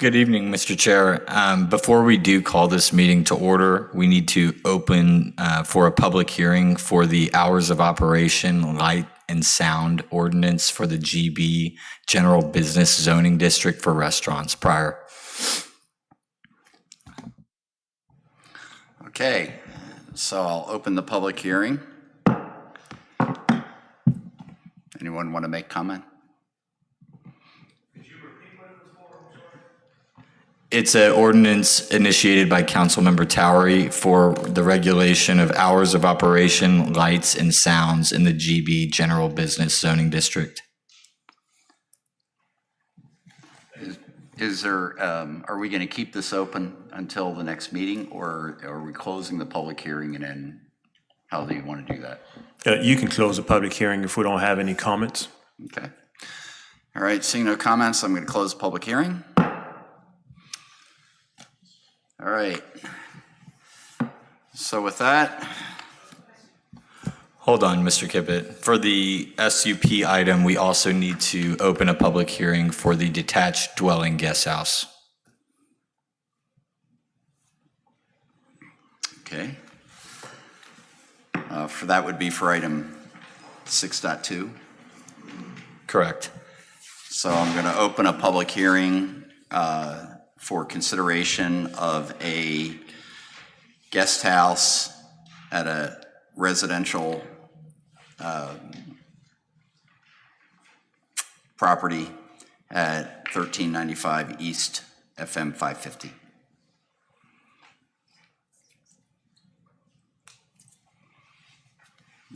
Good evening, Mr. Chair. Before we do call this meeting to order, we need to open for a public hearing for the hours of operation, light and sound ordinance for the GB General Business Zoning District for restaurants prior. Okay, so I'll open the public hearing. Anyone want to make comment? It's an ordinance initiated by Councilmember Towery for the regulation of hours of operation, lights, and sounds in the GB General Business Zoning District. Is there, are we going to keep this open until the next meeting, or are we closing the public hearing, and then how do you want to do that? You can close the public hearing if we don't have any comments. Okay. All right, seeing no comments, I'm going to close the public hearing. All right. So with that, Hold on, Mr. Kippett. For the SUP item, we also need to open a public hearing for the detached dwelling guest house. okay. For that would be for item 6.2. Correct. So I'm going to open a public hearing for consideration of a guest house at a residential property at 1395 East FM 550.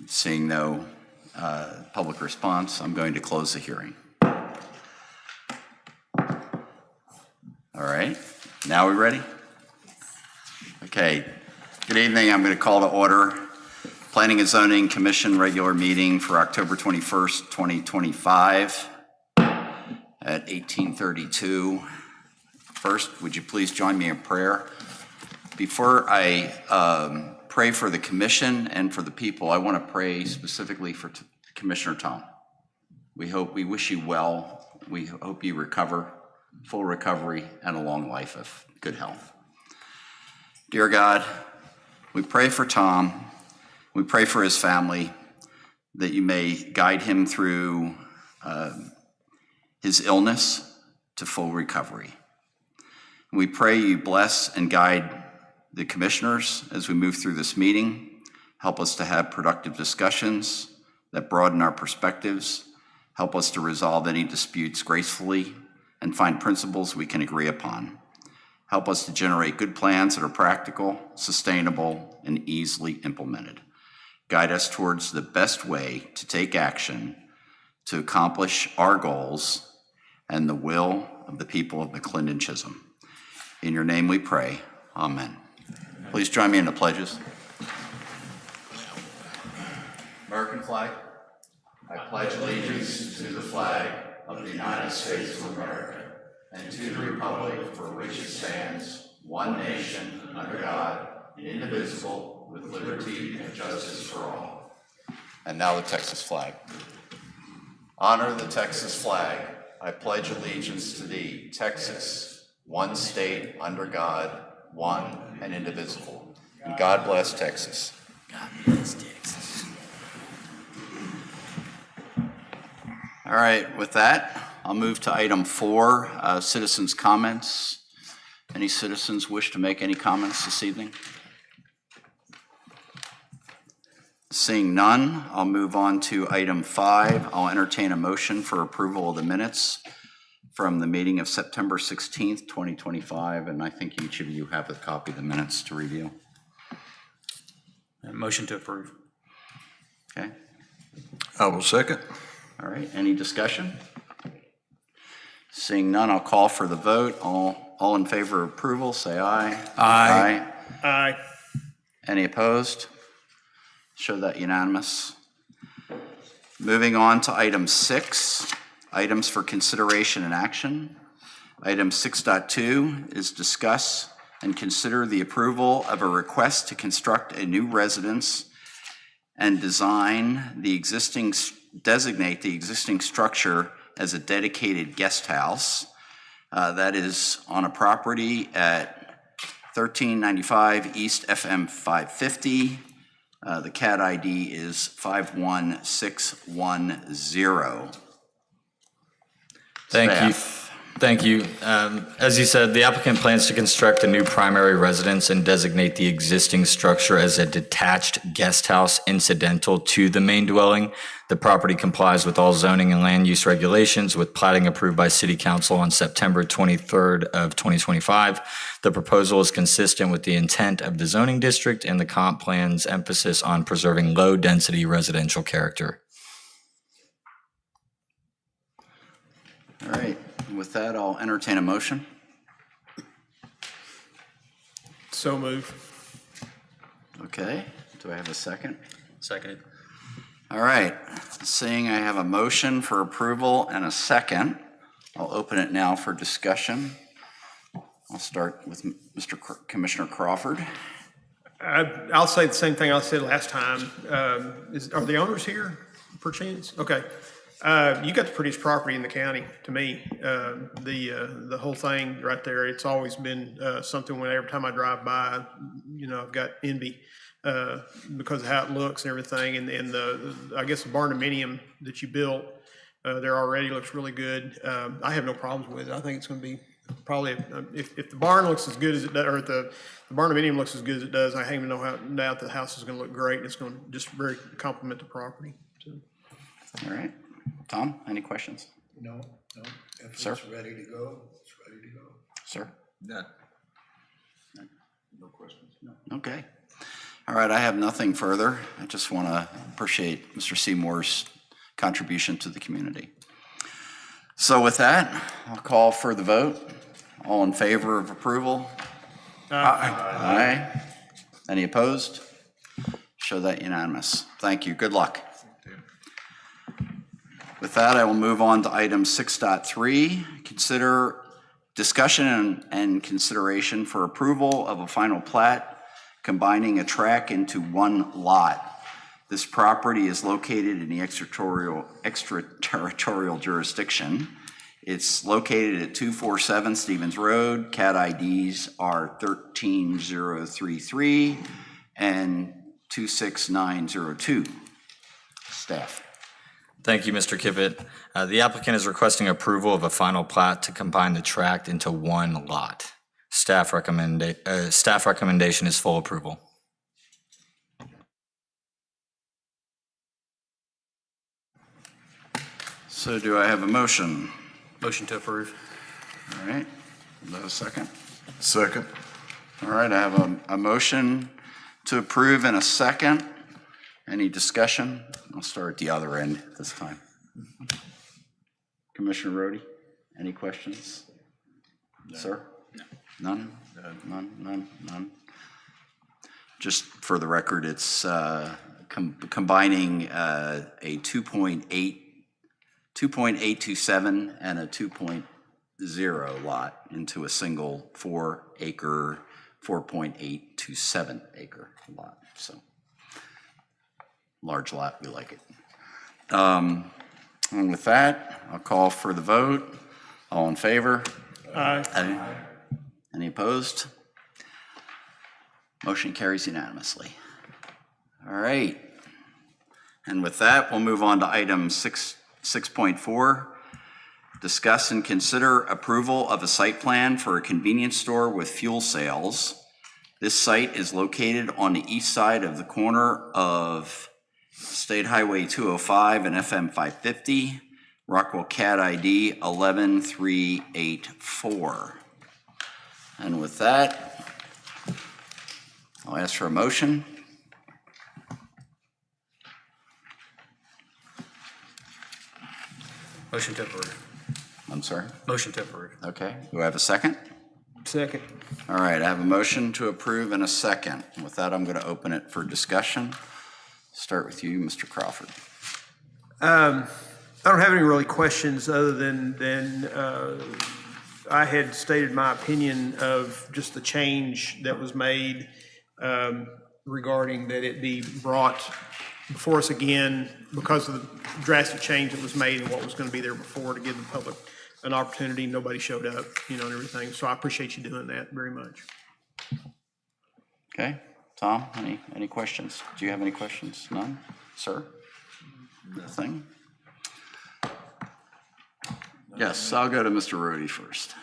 Seeing no public response, I'm going to close the hearing. All right, now we ready? Okay, good evening. I'm going to call to order Planning and Zoning Commission regular meeting for October 21st, 2025 at 18:32. First, would you please join me in prayer? Before I pray for the commission and for the people, I want to pray specifically for Commissioner Tom. We wish you well. We hope you recover, full recovery, and a long life of good health. Dear God, we pray for Tom. We pray for his family, that you may guide him through his illness to full recovery. We pray you bless and guide the commissioners as we move through this meeting. Help us to have productive discussions that broaden our perspectives. Help us to resolve any disputes gracefully and find principles we can agree upon. Help us to generate good plans that are practical, sustainable, and easily implemented. Guide us towards the best way to take action to accomplish our goals and the will of the people of McLendon-Chisholm. In your name we pray, amen. Please join me in the pledges. American flag. I pledge allegiance to the flag of the United States of America and to the republic for which it stands, one nation, under God, indivisible, with liberty and justice for all. And now the Texas flag. Honor the Texas flag. I pledge allegiance to thee, Texas, one state under God, one and indivisible. And God bless Texas. God bless Texas. All right, with that, I'll move to item 4, citizens' comments. Any citizens wish to make any comments this evening? Seeing none, I'll move on to item 5. I'll entertain a motion for approval of the minutes from the meeting of September 16th, 2025, and I think each of you have a copy of the minutes to review. Motion to approve. Okay. I will second. All right, any discussion? Seeing none, I'll call for the vote. All in favor of approval, say aye. Aye. Aye. Any opposed? Show that unanimous. Moving on to item 6, items for consideration and action. Item 6.2 is discuss and consider the approval of a request to construct a new residence and designate the existing structure as a dedicated guest house That is on a property at 1395 East FM 550. The CAD ID is 51610. Thank you. Staff. Thank you. As you said, the applicant plans to construct a new primary residence and designate the existing structure as a detached guest house incidental to the main dwelling. The property complies with all zoning and land use regulations with plating approved by City Council on September 23rd of 2025. The proposal is consistent with the intent of the zoning district and the comp plan's emphasis on preserving low-density residential character. All right, with that, I'll entertain a motion. So move. Okay, do I have a second? Seconded. All right, seeing I have a motion for approval and a second, I'll open it now for discussion. I'll start with Commissioner Crawford. I'll say the same thing I said last time. Are the owners here, perchance? Okay. You got the prettiest property in the county, to me. The whole thing right there, it's always been something when every time I drive by, I've got envy because of how it looks and everything. And I guess the barndominium that you built there already looks really good. I have no problems with it. I think it's going to be probably, if the barn looks as good as it does, or the barndominium looks as good as it does, I have no doubt the house is going to look great, and it's going to just very complement the property. So. All right. Tom, any questions? No. If Sir? it's ready to go, it's ready to go. Sir? None. No questions? No. Okay. All right, I have nothing further. I just want to appreciate Mr. Seymour's contribution to the community. So with that, I'll call for the vote. All in favor of approval? Aye. Any opposed? Show that unanimous. Thank you. Good luck. With that, I will move on to item 6.3, consider discussion and consideration for approval of a final plat combining a tract into one lot. This property is located in the extraterritorial jurisdiction. It's located at 247 Stevens Road. CAD IDs are 13033 and 26902. Staff. Thank you, Mr. Kippett. The applicant is requesting approval of a final plat to combine the tract into one lot. Staff recommendation is full approval. So do I have a motion? Motion to approve. All right, is that a second? Second. All right, I have a motion to approve and a second. Any discussion? I'll start at the other end this time. Commissioner Rhodey, any questions? No. Sir? No. None? None? Just for the record, it's combining a 2.827 and a 2.0 lot into a single 4-acre, 4.827 acre lot. So large lot, we like it. And with that, I'll call for the vote. All in favor? Aye. Any opposed? Motion carries unanimously. All right. And with that, we'll move on to item 6.4. Discuss and consider approval of a site plan for a convenience store with fuel sales. This site is located on the east side of the corner of State Highway 205 and FM 550, Rockwell CAD ID 11384. And with that, I'll ask for a motion. Motion to approve. I'm sorry? Motion to approve. Okay, do I have a second? Second. All right, I have a motion to approve and a second. With that, I'm going to open it for discussion. Start with you, Mr. Crawford. I don't have any really questions other than I had stated my opinion of just the change that was made regarding that it be brought before us again because of the drastic change that was made and what was going to be there before to give the public an opportunity, nobody showed up, and everything. So I appreciate you doing that very much. Okay, Tom, any questions? Do you have any questions? None? Sir? Nothing? Yes, I'll go to Mr. Rhodey first.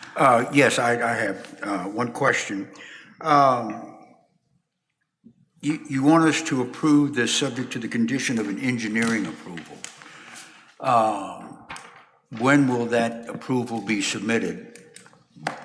Yes, I have one question. You want us to approve this subject to the condition of an engineering approval. When will that approval be submitted?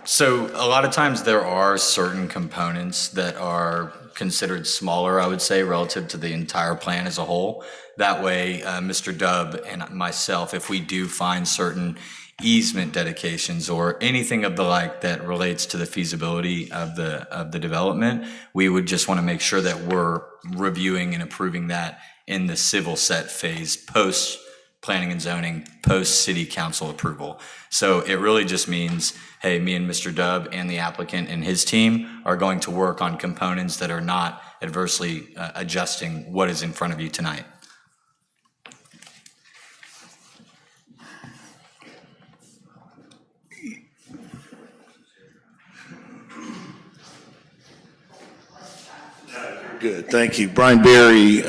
So a lot of times there are certain components that are considered smaller, I would say, relative to the entire plan as a whole. That way, Mr. Dubb and myself, if we do find certain easement dedications or anything of the like that relates to the feasibility of the development, we would just want to make sure that we're reviewing and approving that in the civil set phase, post planning and zoning, post city council approval. So it really just means, hey, me and Mr. Dubb and the applicant and his team are going to work on components that are not adversely adjusting what is in front of you tonight. Good, thank you. Brian Berry,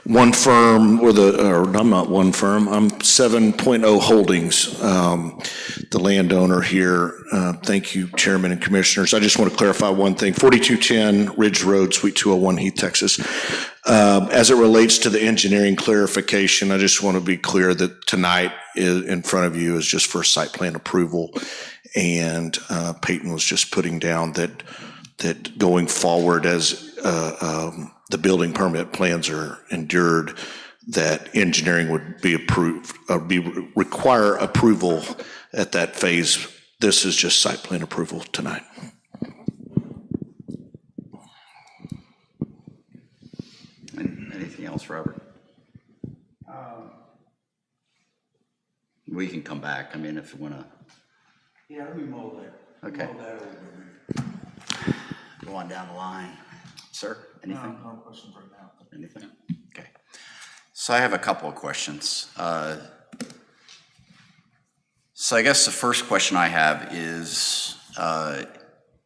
one firm with or I'm not one firm, I'm 7.0 Holdings, the landowner here. Thank you, Chairman and Commissioners. I just want to clarify one thing. 4210 Ridge Road, Suite 201, Heath, Texas. As it relates to the engineering clarification, I just want to be clear that tonight in front of you is just for site plan approval. And Peyton was just putting down that going forward as the building permit plans are endured, that engineering would be approved, require approval at that phase. This is just site plan approval tonight. Anything else, Robert? We can come back, if you want to. Yeah, let me mull that. Okay. Mull that over. Go on down the line. Sir, anything? No questions right now. Anything? Okay. So I have a couple of questions. So I guess the first question I have is, I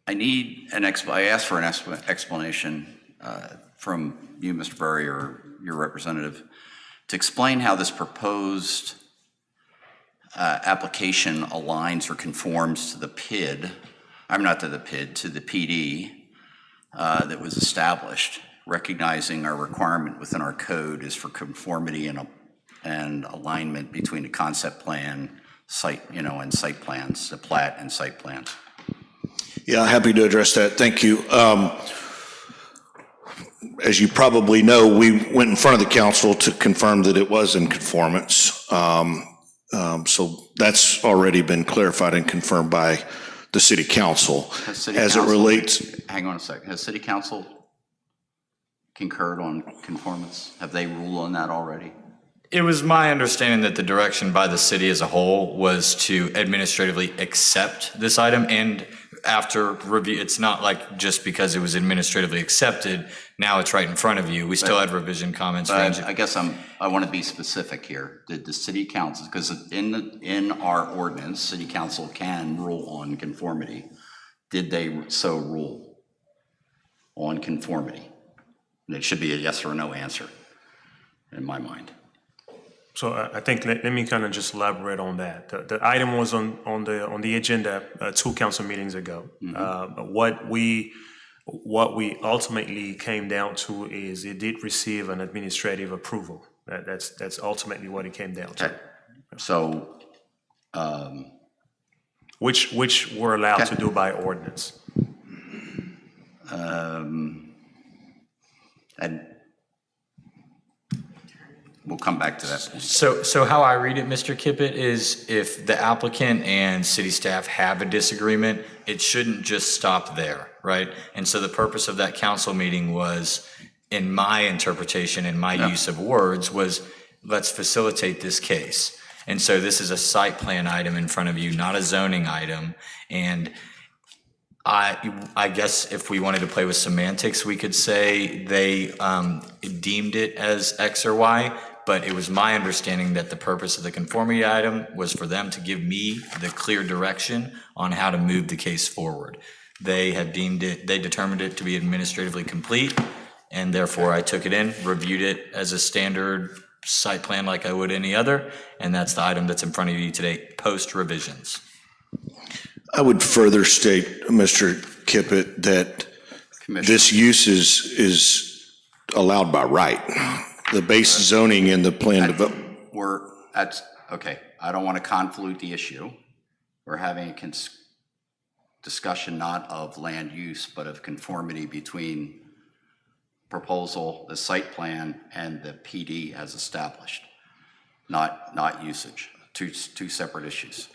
asked for an explanation from you, Mr. Berry, or your representative, to explain how this proposed application aligns or conforms to the PID, to the PD that was established, recognizing our requirement within our code is for conformity and alignment between the concept plan, site, and site plans, the plat and site plans. Yeah, happy to address that. Thank you. As you probably know, we went in front of the council to confirm that it was in conformance. So that's already been clarified and confirmed by the city council. As it relates. Hang on a second. Has city council concurred on conformance? Have they ruled on that already? It was my understanding that the direction by the city as a whole was to administratively accept this item, and after review, it's not like just because it was administratively accepted, now it's right in front of you. We still had revision comments. But I guess I want to be specific here. Did the city council, because in our ordinance, city council can rule on conformity. Did they so rule on conformity? And it should be a yes or no answer in my mind. So I think let me kind of just elaborate on that. The item was on the agenda 2 council meetings ago. Mm-hmm. What we ultimately came down to is it did receive an administrative approval. That's ultimately what it came down to. Okay. So, which we're allowed to do by ordinance. And we'll come back to that. So how I read it, Mr. Kippett, is if the applicant and city staff have a disagreement, it shouldn't just stop there, right? And so the purpose of that council meeting was, in my interpretation and my use of words, was let's facilitate this case. And so this is a site plan item in front of you, not a zoning item. And I guess if we wanted to play with semantics, we could say they deemed it as X or Y, but it was my understanding that the purpose of the conformity item was for them to give me the clear direction on how to move the case forward. They had they determined it to be administratively complete, and therefore I took it in, reviewed it as a standard site plan like I would any other, and that's the item that's in front of you today, post revisions. I would further state, Mr. Kippett, that this use is allowed by right. The base zoning in the plan That's, okay, I don't want to convolute the issue. We're having a discussion not of land use, but of conformity between proposal, the site plan, and the PD as established, not usage. Two separate issues.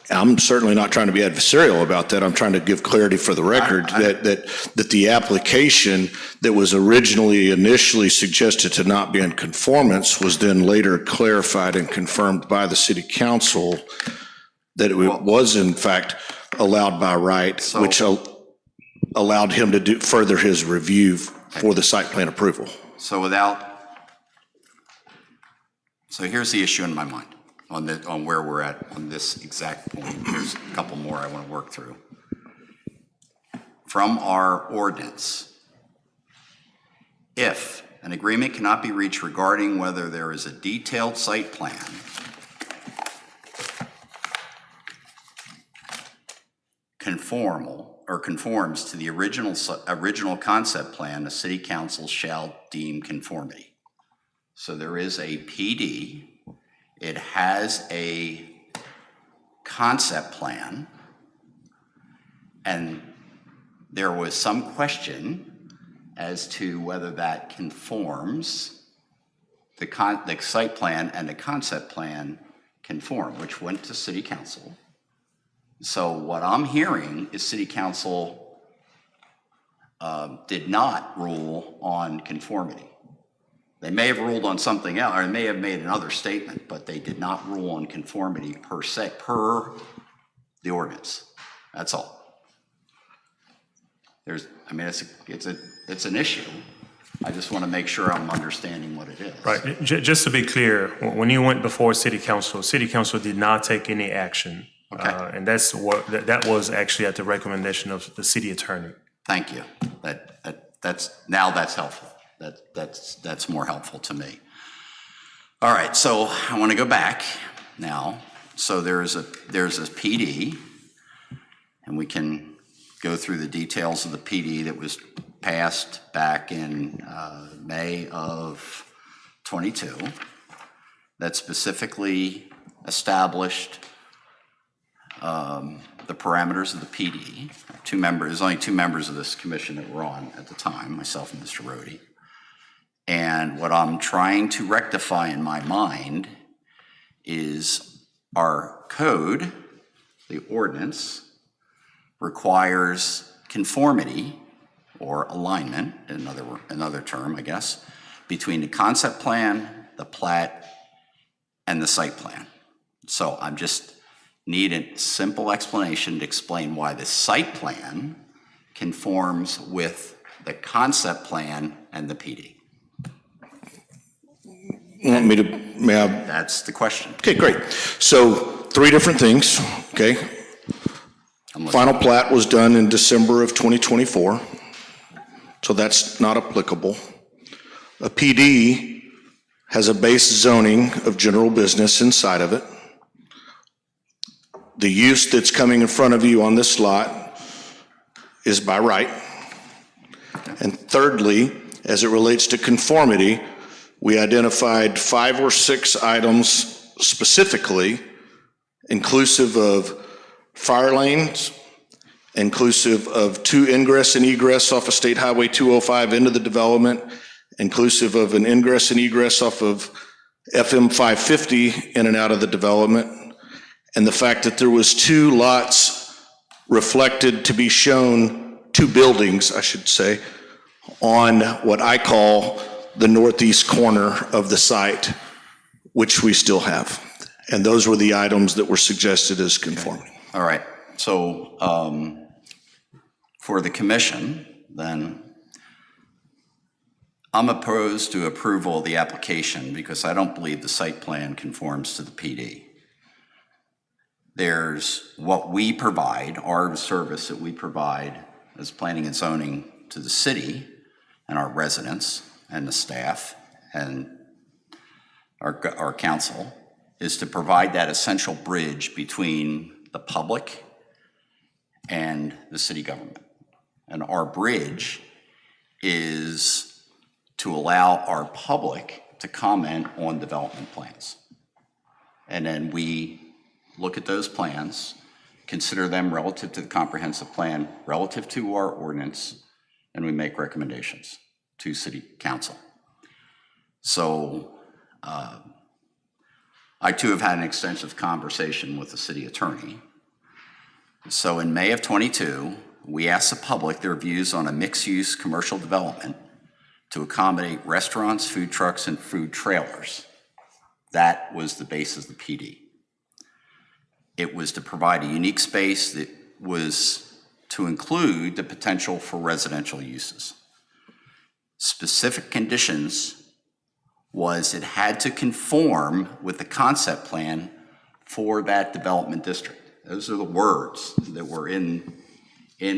I'm certainly not trying to be adversarial about that. I'm trying to give clarity for the record that the application that was initially suggested to not be in conformance was then later clarified and confirmed by the city council that it was in fact allowed by right, which allowed him to further his review for the site plan approval. So here's the issue in my mind. On where we're at on this exact point. There's a couple more I want to work through. From our ordinance, if an agreement cannot be reached regarding whether there is a detailed site plan conforms to the original concept plan, the city council shall deem conformity. So there is a PD. It has a concept plan, and there was some question as to whether that conforms, the site plan and the concept plan conform, which went to city council. So what I'm hearing is city council did not rule on conformity. They may have ruled on something else, or they may have made another statement, but they did not rule on conformity per the ordinance. That's all. It's an issue. I just want to make sure I'm understanding what it is. Right. Just to be clear, when you went before City Council did not take any action. Okay. And that was actually at the recommendation of the city attorney. Thank you. That's helpful. That's more helpful to me. All right, so I want to go back now. So there's a PD, and we can go through the details of the PD that was passed back in May of 22 that specifically established the parameters of the PD. There's only two members of this commission that were on at the time, myself and Mr. Rohde. And what I'm trying to rectify in my mind is our code, the ordinance, requires conformity or alignment, another term, I guess, between the concept plan, the plat, and the site plan. So I'm just need a simple explanation to explain why the site plan conforms with the concept plan and the PD. That's the question. Okay, great. So 3 different things, okay? Final plat was done in December of 2024, so that's not applicable. A PD has a base zoning of general business inside of it. The use that's coming in front of you on this lot is by right. And thirdly, as it relates to conformity, we identified 5 or 6 items specifically, inclusive of fire lanes, inclusive of 2 ingress and egress off of State Highway 205 into the development, inclusive of an ingress and egress off of FM 550 in and out of the development, and the fact that there was 2 lots reflected to be shown, 2 buildings, I should say, on what I call the northeast corner of the site, which we still have. And those were the items that were suggested as conforming. All right, so for the commission, then, I'm opposed to approval of the application because I don't believe the site plan conforms to the PD. There's what we provide, our service that we provide as planning and zoning to the city and our residents and the staff and our council, is to provide that essential bridge between the public and the city government. And our bridge is to allow our public to comment on development plans. And then we look at those plans, consider them relative to the comprehensive plan, relative to our ordinance, and we make recommendations to city council. So I too have had an extensive conversation with the city attorney. So in May of '22, we asked the public their views on a mixed-use commercial development to accommodate restaurants, food trucks, and food trailers. That was the basis of the PD. It was to provide a unique space that was to include the potential for residential uses. Specific conditions was it had to conform with the concept plan for that development district. Those are the words that were in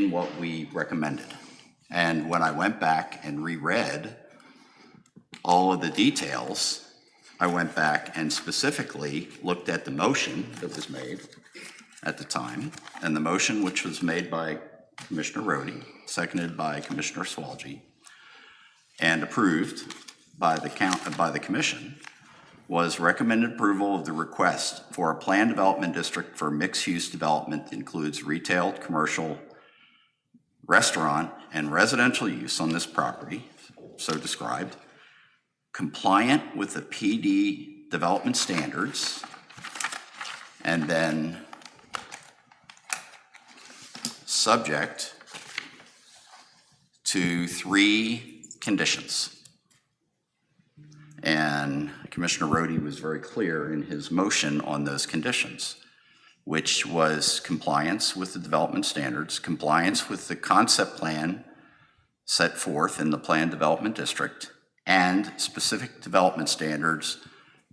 what we recommended. And when I went back and reread all of the details, I went back and specifically looked at the motion that was made at the time, and the motion which was made by Commissioner Rohde, seconded by Commissioner Swalge, and approved by the commission, was recommended approval of the request for a planned development district for mixed-use development that includes retail, commercial, restaurant, and residential use on this property, so described, compliant with the PD development standards, and then subject to 3 conditions. And Commissioner Rohde was very clear in his motion on those conditions, which was compliance with the development standards, compliance with the concept plan set forth in the planned development district, and specific development standards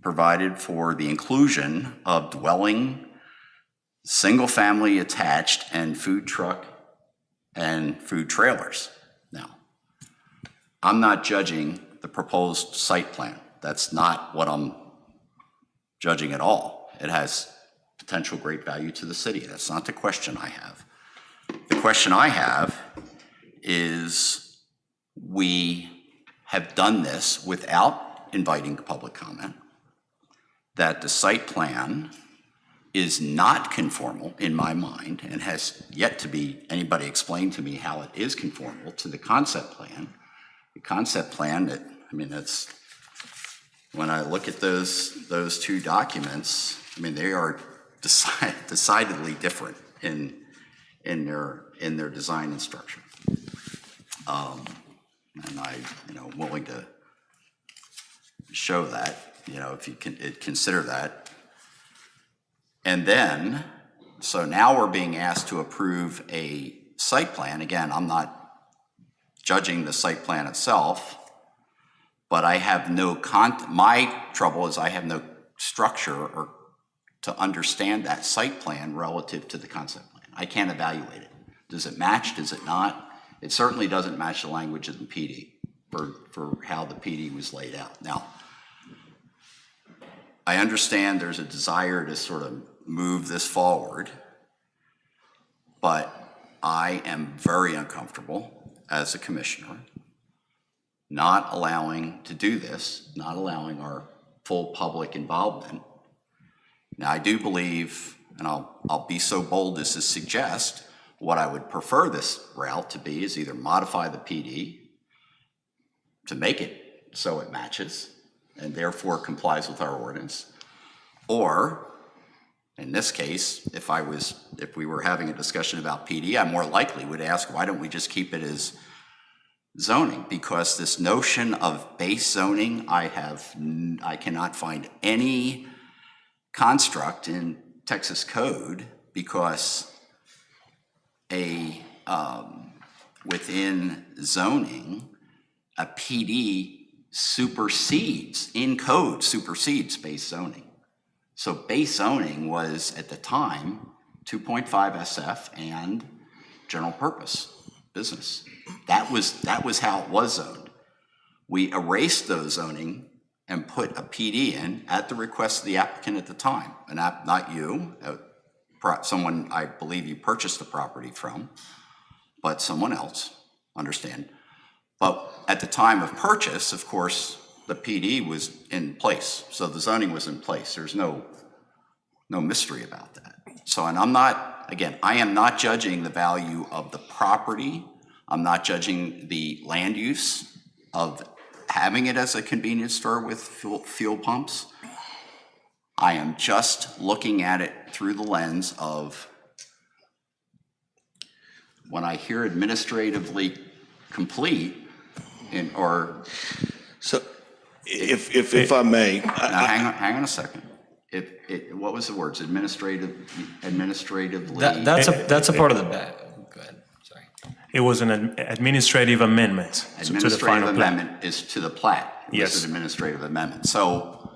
provided for the inclusion of dwelling, single-family attached, and food truck and food trailers. Now, I'm not judging the proposed site plan. That's not what I'm judging at all. It has potential great value to the city. That's not the question I have. The question I have is, we have done this without inviting public comment, that the site plan is not conformal in my mind and has yet to be anybody explain to me how it is conformal to the concept plan. The concept plan that, I mean, that's, when I look at those 2 documents, I mean, they are decidedly different in their design and structure. And I, willing to show that, if you can consider that. And then, so now we're being asked to approve a site plan. Again, I'm not judging the site plan itself, but I have no my trouble is I have no structure or to understand that site plan relative to the concept plan. I can't evaluate it. Does it match? Does it not? It certainly doesn't match the language of the PD for how the PD was laid out. Now, I understand there's a desire to sort of move this forward, but I am very uncomfortable as a commissioner not allowing to do this, not allowing our full public involvement. Now, I do believe, and I'll be so bold as to suggest, what I would prefer this route to be is either modify the PD to make it so it matches and therefore complies with our ordinance, or in this case, if we were having a discussion about PD, I more likely would ask, why don't we just keep it as zoning? Because this notion of base zoning, I cannot find any construct in Texas code, because within zoning, a PD supersedes, in code, supersedes base zoning. So base zoning was, at the time, 2.5 SF and general purpose business. That was how it was zoned. We erased those zoning and put a PD in at the request of the applicant at the time, and not you, someone I believe you purchased the property from, but someone else, understand. But at the time of purchase, of course, the PD was in place, so the zoning was in place. There's no mystery about that. So, and I am not judging the value of the property. I'm not judging the land use of having it as a convenience store with fuel pumps. I am just looking at it through the lens of, when I hear administratively complete, So if I may, now hang on a second. What was the words? Administratively. That's a part of the go ahead, sorry. It was an administrative amendment to the Administrative final plan. amendment is to the plat. Yes. It's an administrative amendment. So,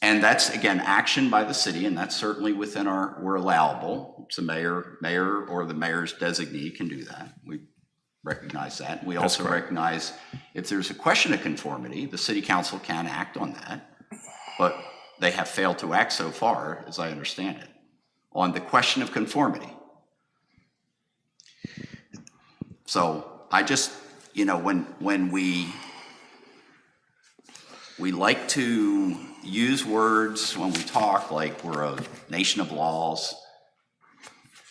and that's, again, action by the city, and that's certainly within we're allowable. It's the mayor or the mayor's designee can do that. We recognize that. We also recognize if there's a question of conformity, the city council can act on that, but they have failed to act so far, as I understand it, on the question of conformity. So I just, when we like to use words when we talk like we're a nation of laws,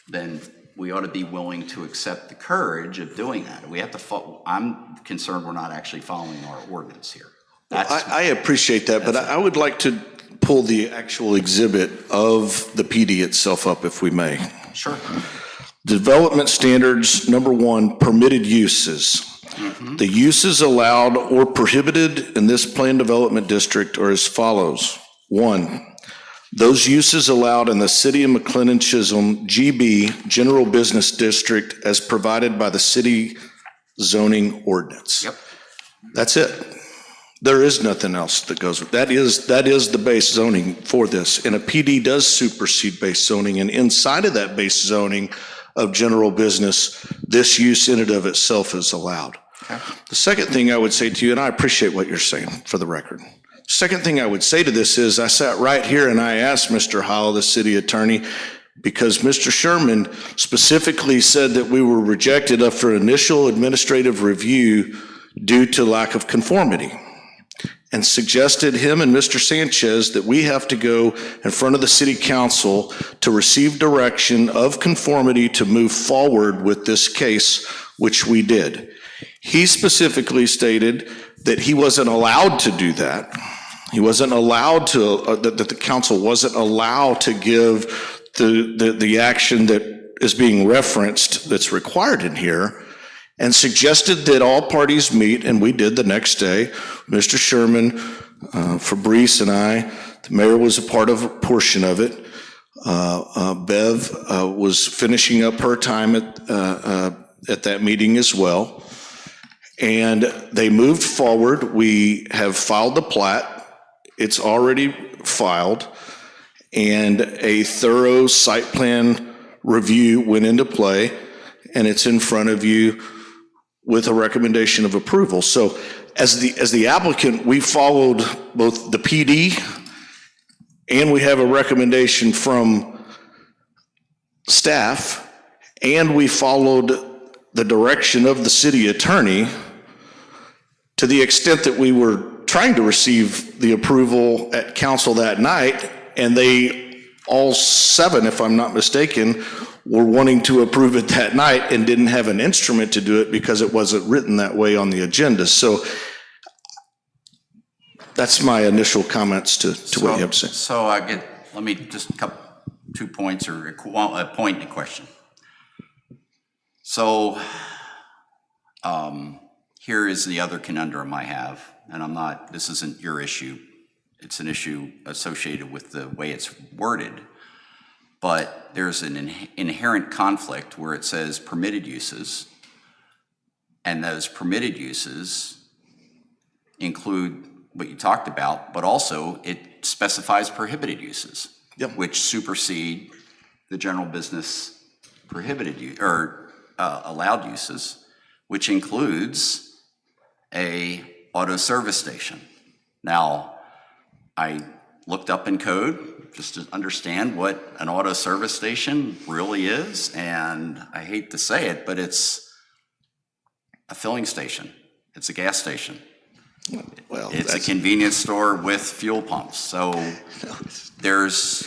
then we ought to be willing to accept the courage of doing that. We have to. I'm concerned we're not actually following our ordinance here. I appreciate that, but I would like to pull the actual exhibit of the PD itself up, if we may. Sure. Development standards, number 1, permitted uses. The uses allowed or prohibited in this planned development district are as follows. 1, those uses allowed in the city of McLendon-Chisholm GB General Business District as provided by the city zoning ordinance. Yep. That's it. There is nothing else that goes with that. That is the base zoning for this. And a PD does supersede base zoning, and inside of that base zoning of general business, this use in and of itself is allowed. Okay. The second thing I would say to you, and I appreciate what you're saying for the record. Second thing I would say to this is I sat right here and I asked Mr. Howell, the city attorney, because Mr. Sherman specifically said that we were rejected after initial administrative review due to lack of conformity, and suggested him and Mr. Sanchez that we have to go in front of the city council to receive direction of conformity to move forward with this case, which we did. He specifically stated that he wasn't allowed to do that. He wasn't allowed to, that the council wasn't allowed to give the action that is being referenced that's required in here, and suggested that all parties meet, and we did the next day. Mr. Sherman, Fabrice, and I, the mayor was a part of a portion of it. Bev was finishing up her time at that meeting as well. And they moved forward. We have filed the plat. It's already filed. And a thorough site plan review went into play, and it's in front of you with a recommendation of approval. So as the applicant, we followed both the PD and we have a recommendation from staff, and we followed the direction of the city attorney to the extent that we were trying to receive the approval at council that night, and they, all 7, if I'm not mistaken, were wanting to approve it that night and didn't have an instrument to do it because it wasn't written that way on the agenda. So that's my initial comments to what you have to say. So let me just 2 points or a point and a question. So here is the other conundrum I have, and this isn't your issue. It's an issue associated with the way it's worded. But there's an inherent conflict where it says permitted uses, and those permitted uses include what you talked about, but also it specifies prohibited uses, which supersede the general business prohibited allowed uses, which includes a auto service station. Now, I looked up in code just to understand what an auto service station really is, and I hate to say it, but it's a filling station. It's a gas station. Well, It's a convenience store with fuel pumps. So there's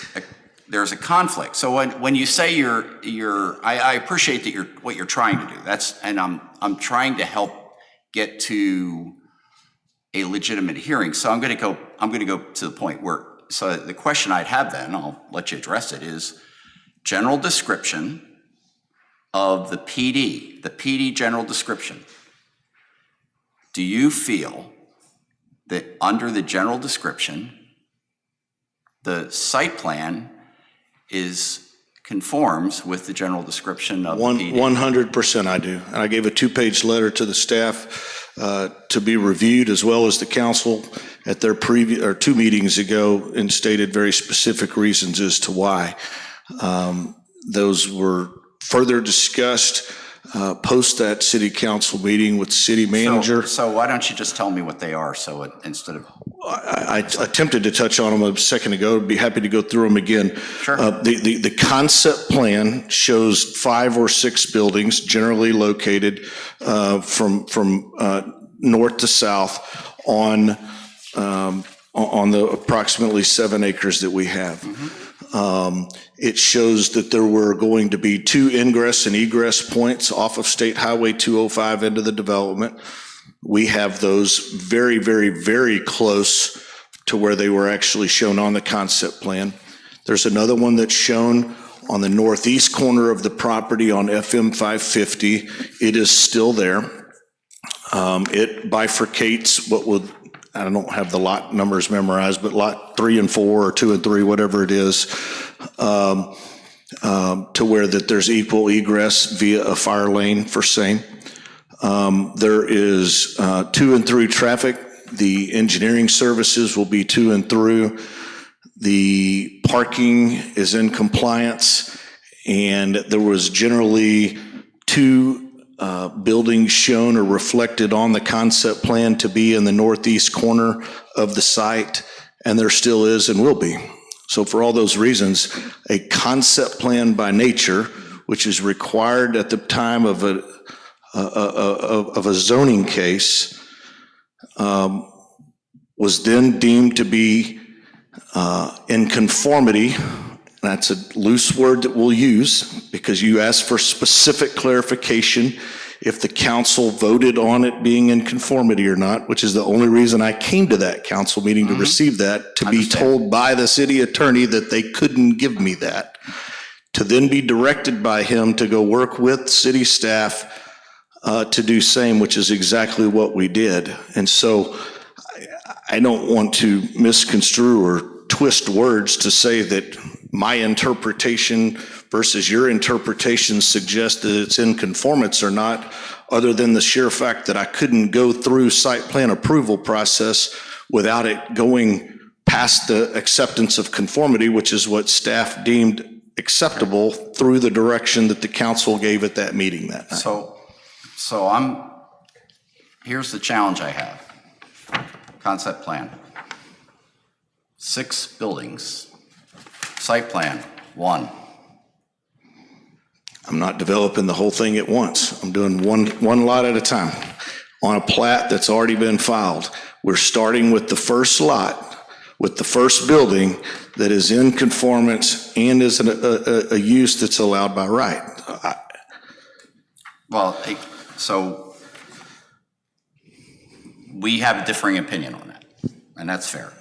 a conflict. So when you say I appreciate that what you're trying to do. And I'm trying to help get to a legitimate hearing. So I'm going to go to the point where. So the question I'd have then, I'll let you address it, is general description of the PD general description. Do you feel that under the general description, the site plan conforms with the general description of the PD? 100% I do. And I gave a 2-page letter to the staff to be reviewed, as well as the council at their 2 meetings ago, and stated very specific reasons as to why. Those were further discussed post that city council meeting with the city manager. So why don't you just tell me what they are, instead of... I attempted to touch on them a second ago. I'd be happy to go through them again. Sure. The concept plan shows 5 or 6 buildings generally located from north to south on the approximately 7 acres that we have. It shows that there were going to be 2 ingress and egress points off of State Highway 205 into the development. We have those very, very, very close to where they were actually shown on the concept plan. There's another one that's shown on the northeast corner of the property on FM 550. It is still there. It bifurcates what would, I don't have the lot numbers memorized, but lot 3 and 4 or 2 and 3, whatever it is, to where that there's equal egress via a fire lane for same. There is 2 and through traffic. The engineering services will be 2 and through. The parking is in compliance, and there was generally 2 buildings shown or reflected on the concept plan to be in the northeast corner of the site, and there still is and will be. So for all those reasons, a concept plan by nature, which is required at the time of a zoning case, was then deemed to be in conformity. That's a loose word that we'll use because you asked for specific clarification if the council voted on it being in conformity or not, which is the only reason I came to that council meeting to receive that, to be told by the city attorney that they couldn't give me that, to then be directed by him to go work with city staff to do same, which is exactly what we did. And so I don't want to misconstrue or twist words to say that my interpretation versus your interpretation suggests that it's in conformance or not, other than the sheer fact that I couldn't go through site plan approval process without it going past the acceptance of conformity, which is what staff deemed acceptable through the direction that the council gave at that meeting that night. So here's the challenge I have. Concept plan. 6 buildings. Site plan, 1. I'm not developing the whole thing at once. I'm doing one lot at a time on a plat that's already been filed. We're starting with the first lot, with the first building that is in conformance and is a use that's allowed by right. So we have a differing opinion on that, and that's fair.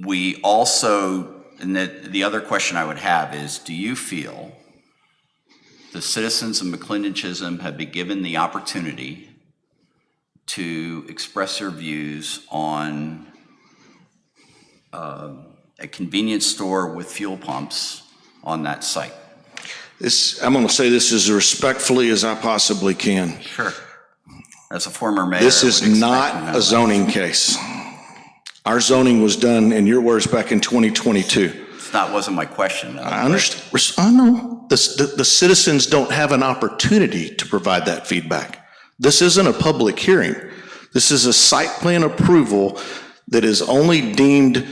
We also, and the other question I would have is, do you feel the citizens of McLendon-Chisholm have been given the opportunity to express their views on a convenience store with fuel pumps on that site? I'm going to say this as respectfully as I possibly can. Sure. As a former mayor. This I is would expect to not know a zoning case. Our zoning was done, in your words, back in 2022. That wasn't my question, though. I understand. I know. The citizens don't have an opportunity to provide that feedback. This isn't a public hearing. This is a site plan approval that is only deemed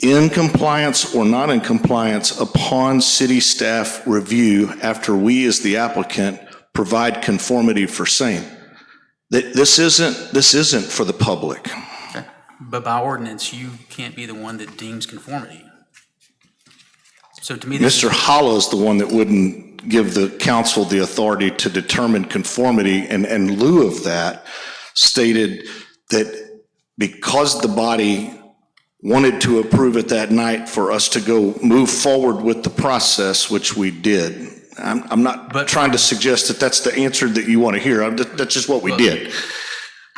in compliance or not in compliance upon city staff review after we, as the applicant, provide conformity for same. This isn't for the public. But by ordinance, you can't be the one that deems conformity. So to me, Mr. Holla is the one that wouldn't give the council the authority to determine conformity, and in lieu of that, stated that because the body wanted to approve it that night for us to go move forward with the process, which we did. I'm not trying to suggest that that's the answer that you want to hear. That's just what we did.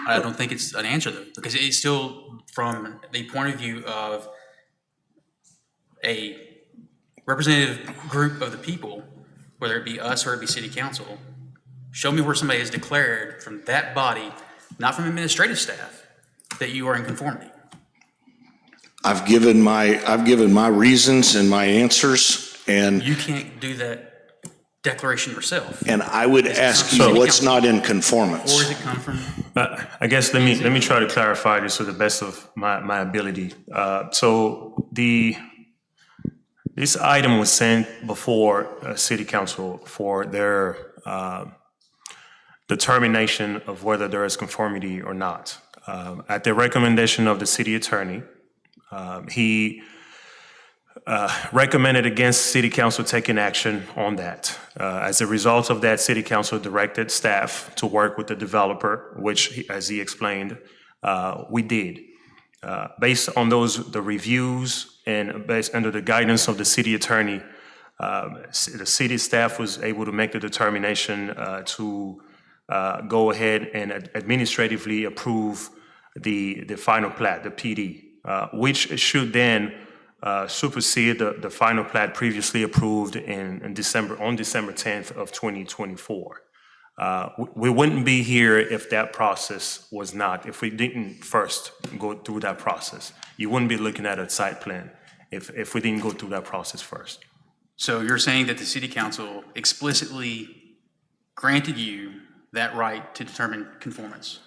I don't think it's an answer though, because it's still from the point of view of a representative group of the people, whether it be us or it be city council. Show me where somebody has declared from that body, not from administrative staff, that you are in conformity. I've given my reasons and my answers, and You can't do that declaration yourself. I would ask you what's not in conformance. Or does it come from? I guess let me try to clarify this to the best of my ability. So this item was sent before City Council for their determination of whether there is conformity or not. At the recommendation of the city attorney, he recommended against City Council taking action on that. As a result of that, City Council directed staff to work with the developer, which, as he explained, we did. Based on the reviews and based under the guidance of the city attorney, the city staff was able to make the determination to go ahead and administratively approve the final plat, the PD, which should then supersede the final plat previously approved on December 10th of 2024. We wouldn't be here if that process was not, if we didn't first go through that process. You wouldn't be looking at a site plan if we didn't go through that process first. So you're saying that the city council explicitly granted you that right to determine conformance?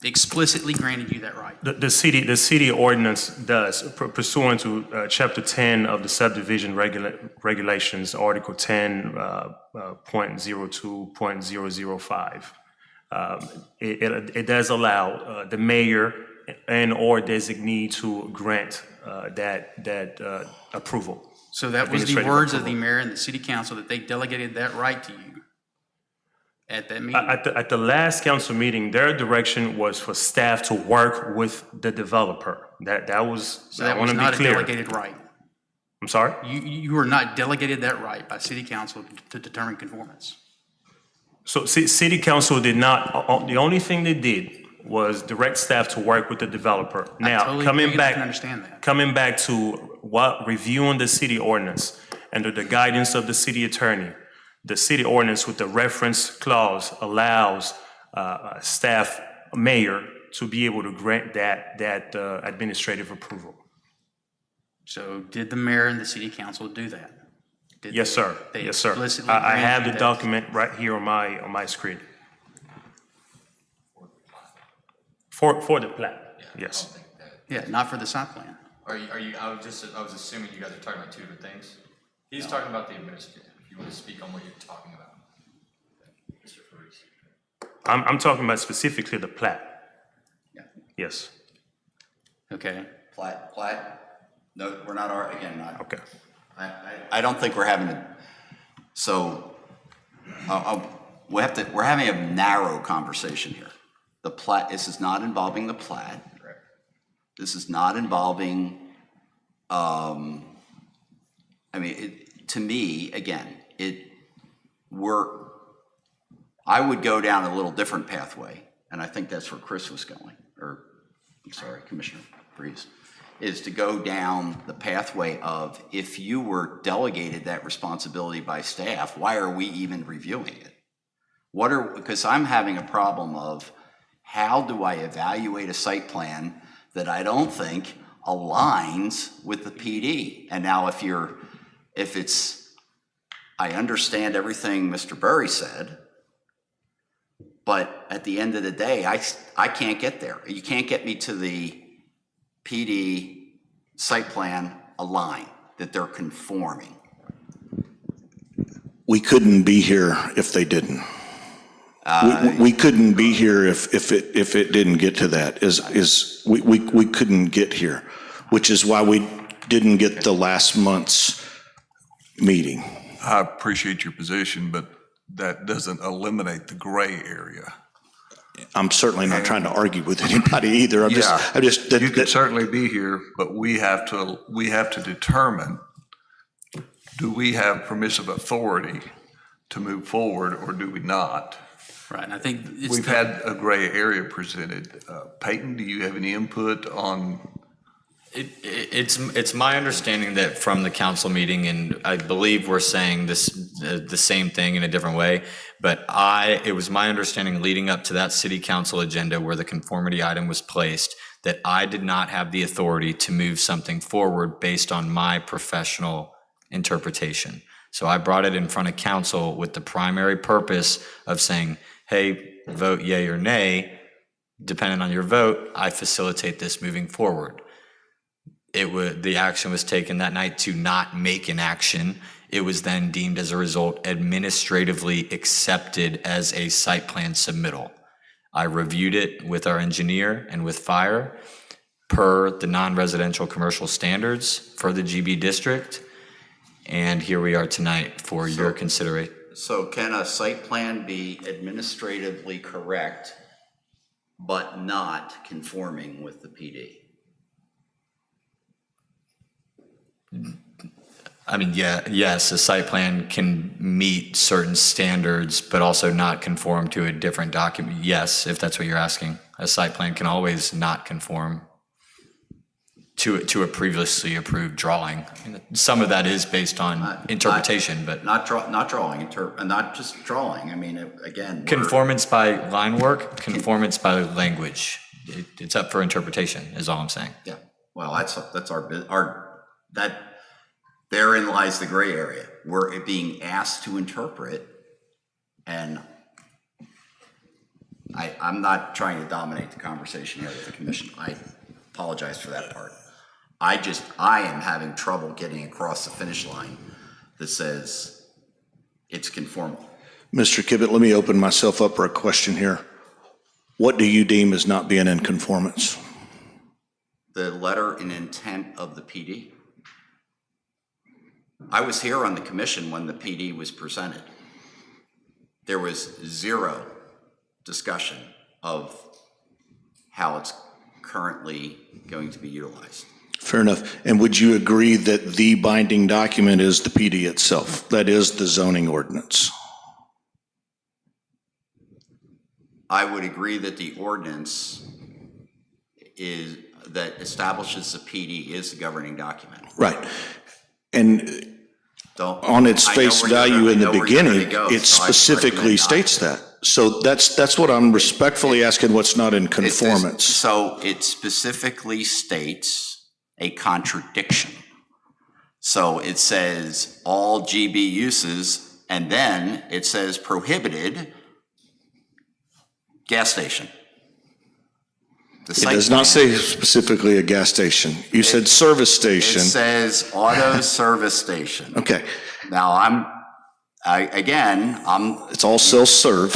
Explicitly granted you that right? The city ordinance does, pursuant to Chapter 10 of the subdivision regulations, Article 10.02.005. It does allow the mayor and or designee to grant that approval. So that was the Administrative words of the approval. mayor and the city council that they delegated that right to you at that meeting? At the last council meeting, their direction was for staff to work with the developer. That was, So I that want was to be not a clear. delegated right. I'm sorry? You were not delegated that right by city council to determine conformance. So city council did not, the only thing they did was direct staff to work with the developer. Now, totally coming agree and back, can understand that. coming back to reviewing the city ordinance under the guidance of the city attorney, the city ordinance with the reference clause allows staff, mayor, to be able to grant that administrative approval. So did the mayor and the city council do that? Did Yes, they- sir. they Yes, sir. explicitly I granted have you the that? document right here on my screen. For the plat, yes. Yeah, not for the site plan. Are you, I was assuming you guys are talking about two different things. He's talking about the administrative, if you want to speak on what you're talking about. Mr. Faris. I'm talking about specifically the plat. Yeah. Yes, Okay. Plat, no, we're not, again, not. okay. I don't think we're having so, we're having a narrow conversation here. The plat, this is not involving the plat. Correct. This is not involving, to me, again, I would go down a little different pathway, and I think that's where Chris was going, or, I'm sorry, Commissioner Breeze, is to go down the pathway of, if you were delegated that responsibility by staff, why are we even reviewing it? Because I'm having a problem of, how do I evaluate a site plan that I don't think aligns with the PD? And now I understand everything Mr. Burry said, but at the end of the day, I can't get there. You can't get me to the PD site plan align, that they're conforming. We couldn't be here if they didn't. We couldn't be here if it didn't get to that. We couldn't get here, which is why we didn't get the last month's meeting. I appreciate your position, but that doesn't eliminate the gray area. I'm certainly not trying to argue with anybody either. I'm just. You could certainly be here, but we have to determine, do we have permissive authority to move forward or do we not? Right, and I think it's We've had a gray area presented. Peyton, do you have any input on? It's my understanding that from the council meeting, and I believe we're saying this, the same thing in a different way, but it was my understanding leading up to that city council agenda where the conformity item was placed, that I did not have the authority to move something forward based on my professional interpretation. So I brought it in front of council with the primary purpose of saying, hey, vote yay or nay. Depending on your vote, I facilitate this moving forward. The action was taken that night to not make an action. It was then deemed as a result administratively accepted as a site plan submittal. I reviewed it with our engineer and with fire per the non-residential commercial standards for the GB district. And here we are tonight for your consideration. So can a site plan be administratively correct, but not conforming with the PD? I mean, yes, a site plan can meet certain standards, but also not conform to a different document. Yes, if that's what you're asking. A site plan can always not conform to a previously approved drawing. Some of that is based on interpretation, but. Not drawing, not just drawing. I mean, again. Conformance by line work, conformance by language. It's up for interpretation, is all I'm saying. Yeah, well, that's that therein lies the gray area. We're being asked to interpret, and I'm not trying to dominate the conversation here with the commission. I apologize for that part. I am having trouble getting across the finish line that says it's conformal. Mr. Kibbitt, let me open myself up for a question here. What do you deem as not being in conformance? The letter and intent of the PD. I was here on the commission when the PD was presented. There was zero discussion of how it's currently going to be utilized. Fair enough. And would you agree that the binding document is the PD itself? That is the zoning ordinance? I would agree that the ordinance that establishes the PD is the governing document. Right. And on its face value in the beginning, it specifically states that. So that's what I'm respectfully asking, what's not in conformance. So it specifically states a contradiction. So it says all GB uses, and then it says prohibited gas station. It does not say specifically a gas station. You said service station. It says auto service station. Okay. Now It's all self-serve.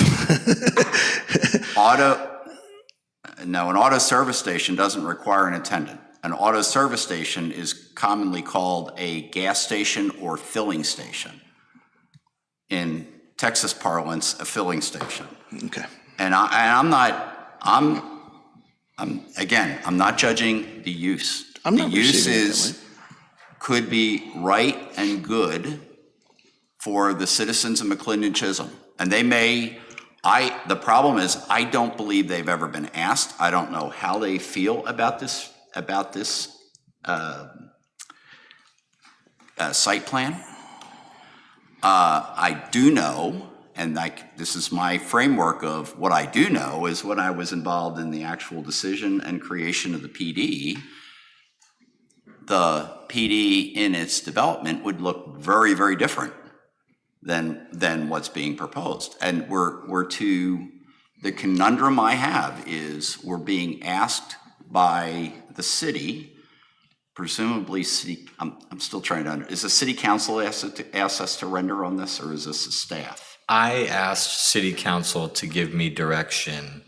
an auto service station doesn't require an attendant. An auto service station is commonly called a gas station or filling station. In Texas parlance, a filling station. Okay. And I'm not judging the use. I'm not the use receiving it that way. could be right and good for the citizens of McLendon-Chisholm. And the problem is I don't believe they've ever been asked. I don't know how they feel about this site plan. I do know and like, this is my framework of what I do know, is when I was involved in the actual decision and creation of the PD in its development would look very, very different than what's being proposed. And the conundrum I have is we're being asked by the city, presumably I'm still trying to is the city council asked us to render on this, or is this the staff? I asked city council to give me direction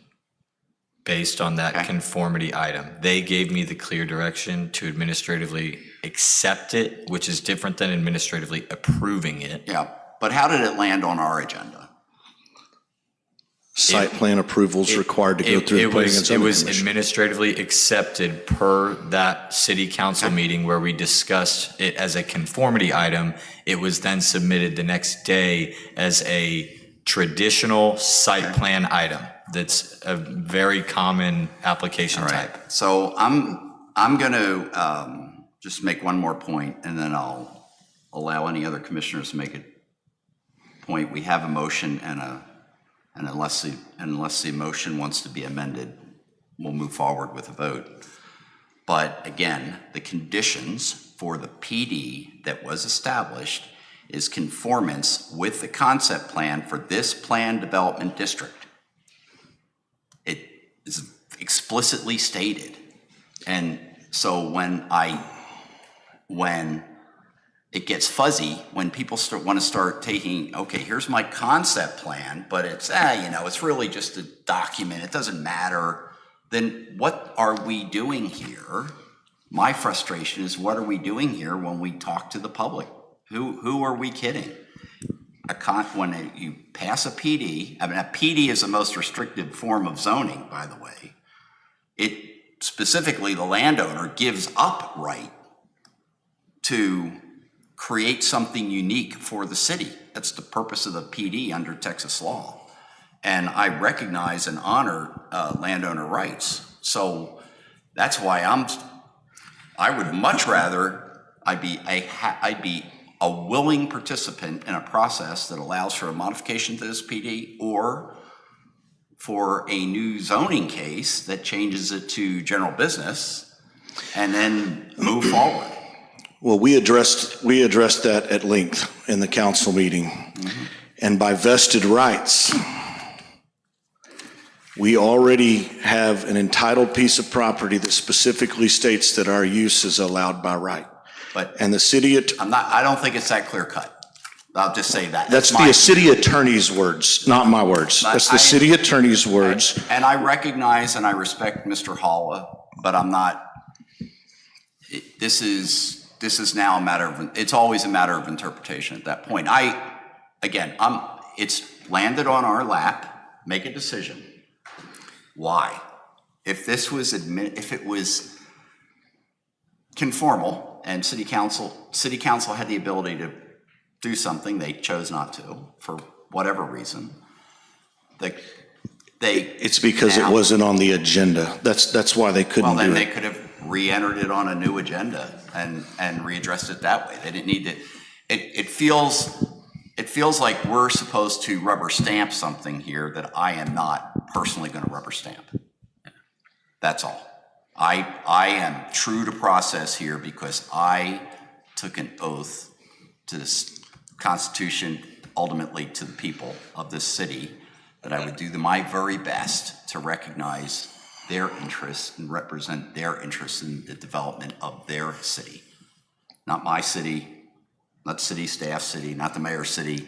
based on that conformity item. They gave me the clear direction to administratively accept it, which is different than administratively approving it. Yeah, but how did it land on our agenda? Site plan approvals required to go through the planning and It zoning was commission. administratively accepted per that city council meeting where we discussed it as a conformity item. It was then submitted the next day as a traditional site plan item. That's a very common application All right. type. So I'm going to just make one more point, and then I'll allow any other commissioners to make a point. We have a motion, and unless the motion wants to be amended, we'll move forward with a vote. But again, the conditions for the PD that was established is conformance with the concept plan for this planned development district. It is explicitly stated. And so when it gets fuzzy, when people want to start taking, okay, here's my concept plan, but it's, it's really just a document, it doesn't matter, then what are we doing here? My frustration is, what are we doing here when we talk to the public? Who are we kidding? When you pass a PD, I mean, a PD is the most restrictive form of zoning, by the way. It specifically, the landowner gives up right to create something unique for the city. That's the purpose of the PD under Texas law. And I recognize and honor landowner rights. So that's why I would much rather, I'd be a willing participant in a process that allows for a modification to this PD, or for a new zoning case that changes it to general business, and then move forward. Well, we addressed that at length in the council meeting. Mm-hmm. And by vested rights, we already have an entitled piece of property that specifically states that our use is allowed by right. And the city, I don't think it's that clear cut. I'll just say that. That's the city attorney's words, not my words. That's the city attorney's words. And I recognize and I respect Mr. Holla, but I'm not, this is now a matter of, it's always a matter of interpretation at that point. It's landed on our lap, make a decision. Why? If it was conformal and city council had the ability to do something, they chose not to for whatever reason. It's because it wasn't on the agenda. That's why they couldn't do it. Well, then they could have re-entered it on a new agenda and readdressed it that way. They didn't need to. It feels like we're supposed to rubber stamp something here that I am not personally going to rubber stamp. That's all. I am true to process here because I took an oath to this Constitution, ultimately to the people of this city, that I would do my very best to recognize their interests and represent their interests in the development of their city. Not my city, not city staff city, not the mayor's city,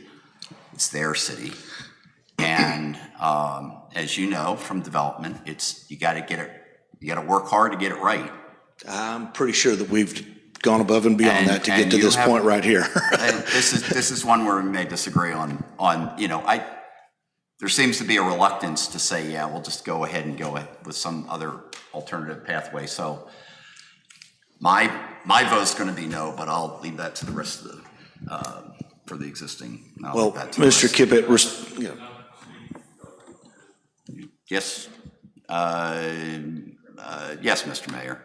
it's their city. And as you know from development, you gotta work hard to get it right. I'm pretty sure that we've gone above and beyond that to get to this point right here. This is one where we may disagree on, there seems to be a reluctance to say, yeah, we'll just go ahead and go with some other alternative pathway. So my vote's going to be no, but I'll leave that to the rest of for the existing. Well, Mr. Kippett, yes, yes, Mr. Mayor,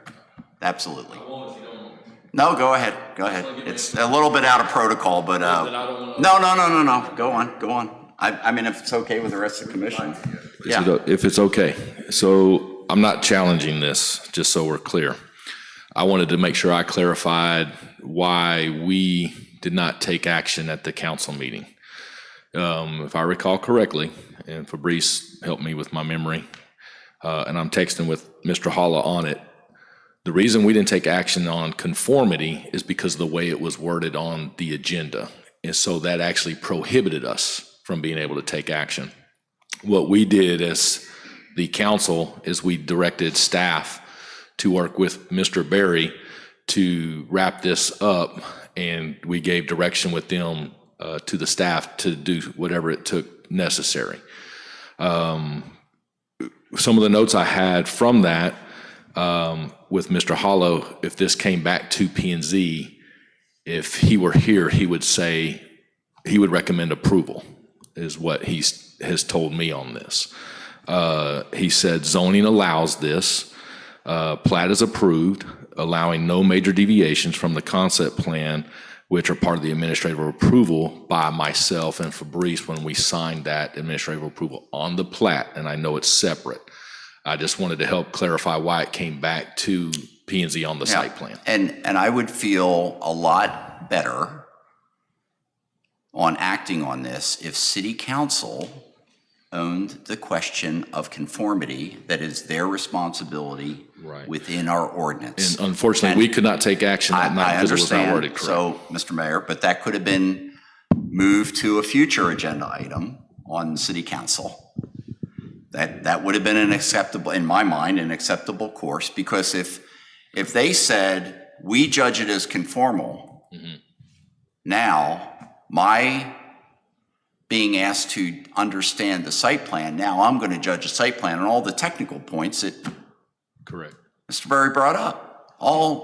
absolutely. No, go ahead. It's a little bit out of protocol, but no. Go on. I mean, if it's okay with the rest of the commission. Yeah. If it's okay. So I'm not challenging this, just so we're clear. I wanted to make sure I clarified why we did not take action at the council meeting. If I recall correctly, and Fabrice helped me with my memory, and I'm texting with Mr. Holla on it, the reason we didn't take action on conformity is because of the way it was worded on the agenda. And so that actually prohibited us from being able to take action. What we did as the council is we directed staff to work with Mr. Berry to wrap this up, and we gave direction with them to the staff to do whatever it took necessary. Some of the notes I had from that with Mr. Hollow, if this came back to P&Z, if he were here, he would say, he would recommend approval, is what he has told me on this. He said zoning allows this, plat is approved, allowing no major deviations from the concept plan, which are part of the administrative approval by myself and Fabrice when we signed that administrative approval on the plat, and I know it's separate. I just wanted to help clarify why it came back to P&Z on the site plan. And I would feel a lot better on acting on this if city council owned the question of conformity that is their responsibility within our ordinance. And unfortunately, we could not take action that night because it was not worded correct. So, Mr. Mayor, but that could have been moved to a future agenda item on city council. That would have been an acceptable, in my mind, an acceptable course, because if they said, we judge it as conformal, now my being asked to understand the site plan, now I'm going to judge the site plan and all the technical points that Correct. Mr. Berry brought up.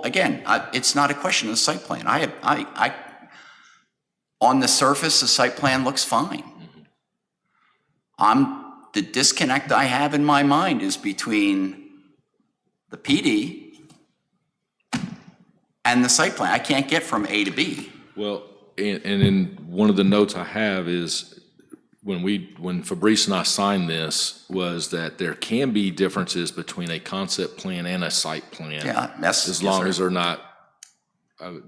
Again, it's not a question of the site plan. On the surface, the site plan looks fine. The disconnect I have in my mind is between the PD and the site plan. I can't get from A to B. Well, and in one of the notes I have is when Fabrice and I signed this was that there can be differences between a concept plan and a site plan. Yeah, as long as they're not, I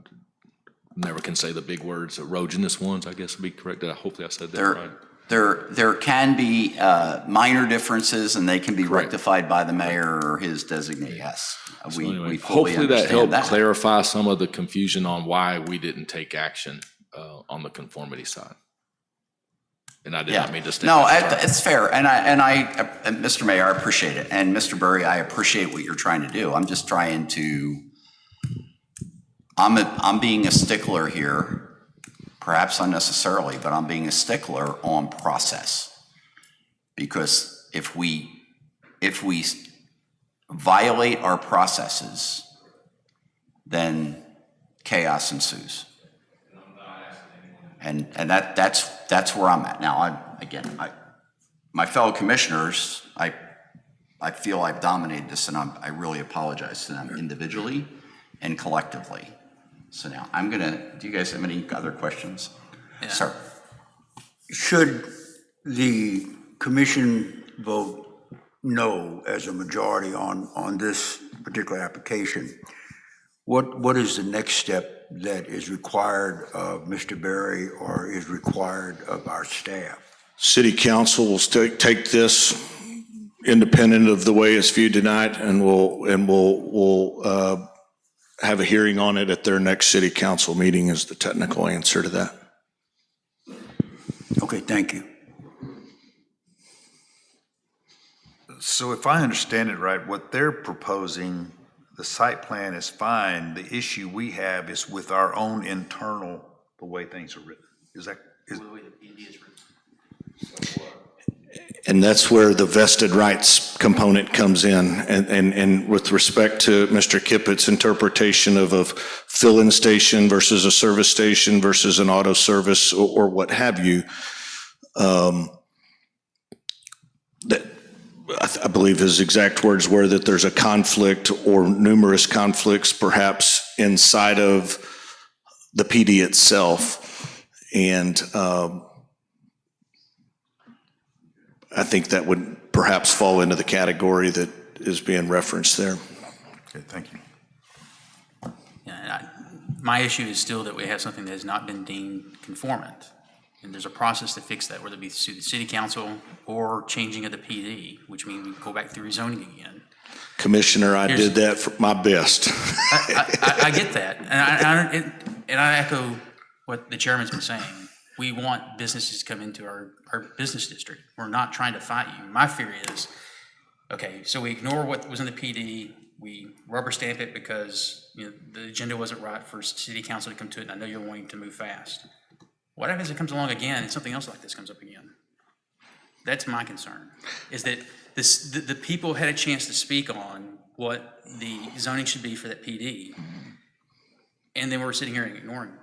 never can say the big words, erogenous ones, I guess would be correct. Hopefully I said that right. There can be minor differences, and they can be rectified by the mayor or his designee, yes. So We anyway, fully hopefully that understand helped clarify some of the confusion on why we didn't take action on the conformity side. And I did not mean to stay. No, it's fair, and Mr. Mayor, I appreciate it, and Mr. Berry, I appreciate what you're trying to do. I'm just trying to. I'm being a stickler here. Perhaps unnecessarily, but I'm being a stickler on process. Because if we violate our processes, then chaos ensues. And that's where I'm at. Now, my fellow commissioners, I feel I've dominated this, and I really apologize to them individually and collectively. So now do you guys have any other questions? Yeah. Sir. Should the commission vote no as a majority on this particular application, what is the next step that is required of Mr. Berry or is required of our staff? City council will take this independent of the way it's viewed tonight, and we'll have a hearing on it at their next city council meeting is the technical answer to that. Okay, thank you. So if I understand it right, what they're proposing, the site plan is fine. The issue we have is with our own internal, the way things are written. Is that? And that's where the vested rights component comes in. And with respect to Mr. Kippett's interpretation of a fill-in station versus a service station versus an auto service or what have you, I believe his exact words were that there's a conflict or numerous conflicts perhaps inside of the PD itself. And I think that would perhaps fall into the category that is being referenced there. Okay, thank you. Yeah, my issue is still that we have something that has not been deemed conformant. And there's a process to fix that, whether it be through the city council or changing of the PD, which means we go back through rezoning again. Commissioner, I did that for my best. I get that, and I echo what the chairman's been saying. We want businesses to come into our business district. We're not trying to fight you. My fear is, okay, so we ignore what was in the PD, we rubber stamp it because the agenda wasn't right for city council to come to it, and I know you're wanting to move fast. What happens if it comes along again and something else like this comes up again? That's my concern, is that the people had a chance to speak on what the zoning should be for that PD, and then we're sitting here and ignoring it.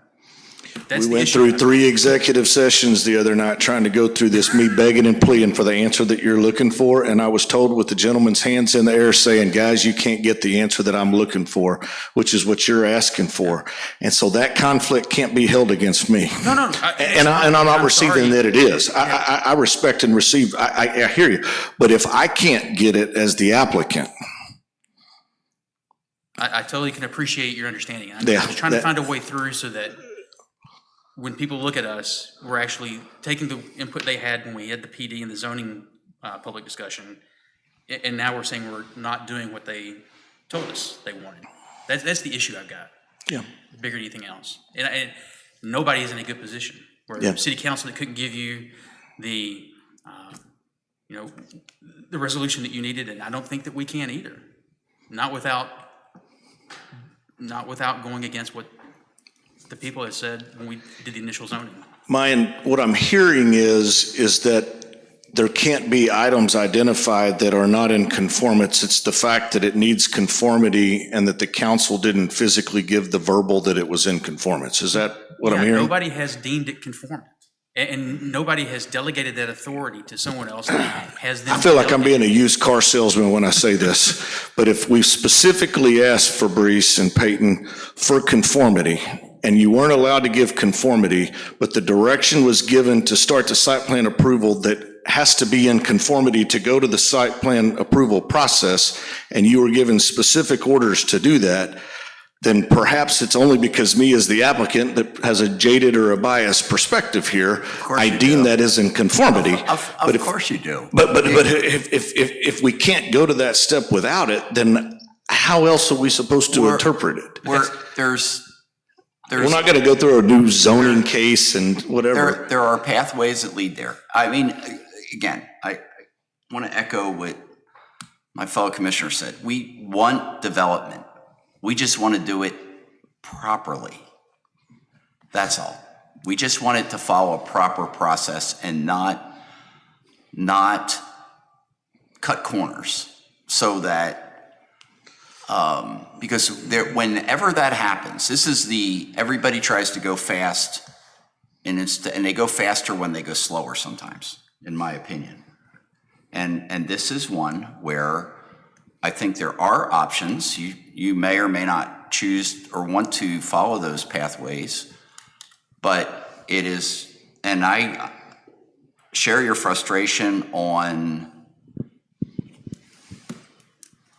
That's We the went issue. through 3 executive sessions the other night trying to go through this, me begging and pleading for the answer that you're looking for, and I was told with the gentleman's hands in the air saying, guys, you can't get the answer that I'm looking for, which is what you're asking for. And so that conflict can't be held against me. No. And I'm not receiving sorry. that it is. I respect and receive, I hear you. But if I can't get it as the applicant, I totally can appreciate your understanding. I'm Yeah, just trying to find a way through so that when people look at us, we're actually taking the input they had when we had the PD and the zoning public discussion, and now we're saying we're not doing what they told us they wanted. That's the issue I've got. yeah. Bigger than anything else. And nobody is in a good position. Where Yeah. the city council that couldn't give you the, the resolution that you needed, and I don't think that we can either. Not without going against what the people had said when we did the initial zoning. What I'm hearing is that there can't be items identified that are not in conformance. It's the fact that it needs conformity and that the council didn't physically give the verbal that it was in conformance. Is that what I'm hearing? Nobody has deemed it conformant. And nobody has delegated that authority to someone else that has them. I feel like I'm being a used car salesman when I say this, but if we specifically asked Fabrice and Peyton for conformity, and you weren't allowed to give conformity, but the direction was given to start the site plan approval that has to be in conformity to go to the site plan approval process, and you were given specific orders to do that, then perhaps it's only because me as the applicant that has a jaded or a biased perspective here, I deem that as in conformity. Of course you do. But if we can't go to that step without it, then how else are we supposed to interpret it? We're not going to go through a new zoning case and whatever. There are pathways that lead there. I mean, again, I want to echo what my fellow commissioner said. We want development. We just want to do it properly. That's all. We just want it to follow a proper process and not cut corners, so that because whenever that happens, everybody tries to go fast, and they go faster when they go slower sometimes, in my opinion. And this is one where I think there are options. You may or may not choose or want to follow those pathways, but it is, and I share your frustration on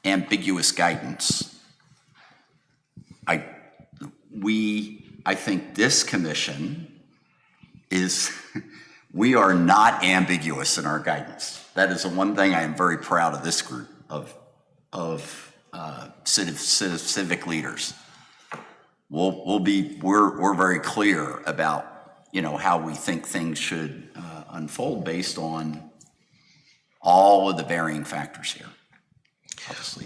ambiguous guidance. I think this commission we are not ambiguous in our guidance. That is the one thing I am very proud of this group of civic leaders. We're very clear about how we think things should unfold based on all of the varying factors here.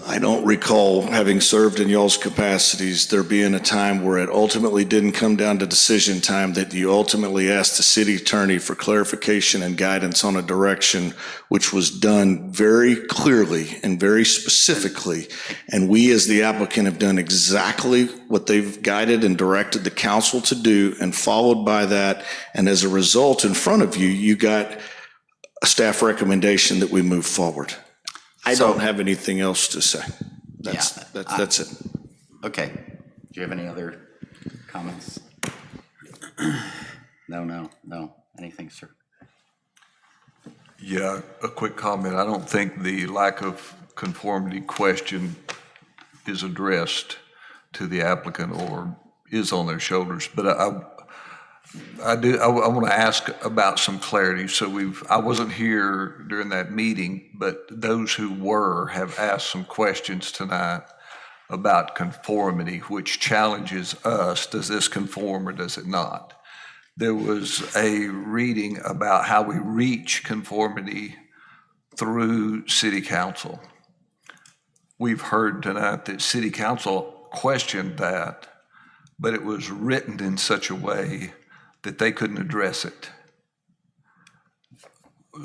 I don't recall, having served in y'all's capacities, there being a time where it ultimately didn't come down to decision time, that you ultimately asked the city attorney for clarification and guidance on a direction which was done very clearly and very specifically. And we as the applicant have done exactly what they've guided and directed the council to do, and followed by that. And as a result, in front of you, you got a staff recommendation that we move forward. I don't have anything else to say. That's it. Okay. Do you have any other comments? No. Anything, sir? Yeah, a quick comment. I don't think the lack of conformity question is addressed to the applicant or is on their shoulders. But I want to ask about some clarity. So I wasn't here during that meeting, but those who were have asked some questions tonight about conformity, which challenges us. Does this conform or does it not? There was a reading about how we reach conformity through city council. We've heard tonight that city council questioned that, but it was written in such a way that they couldn't address it.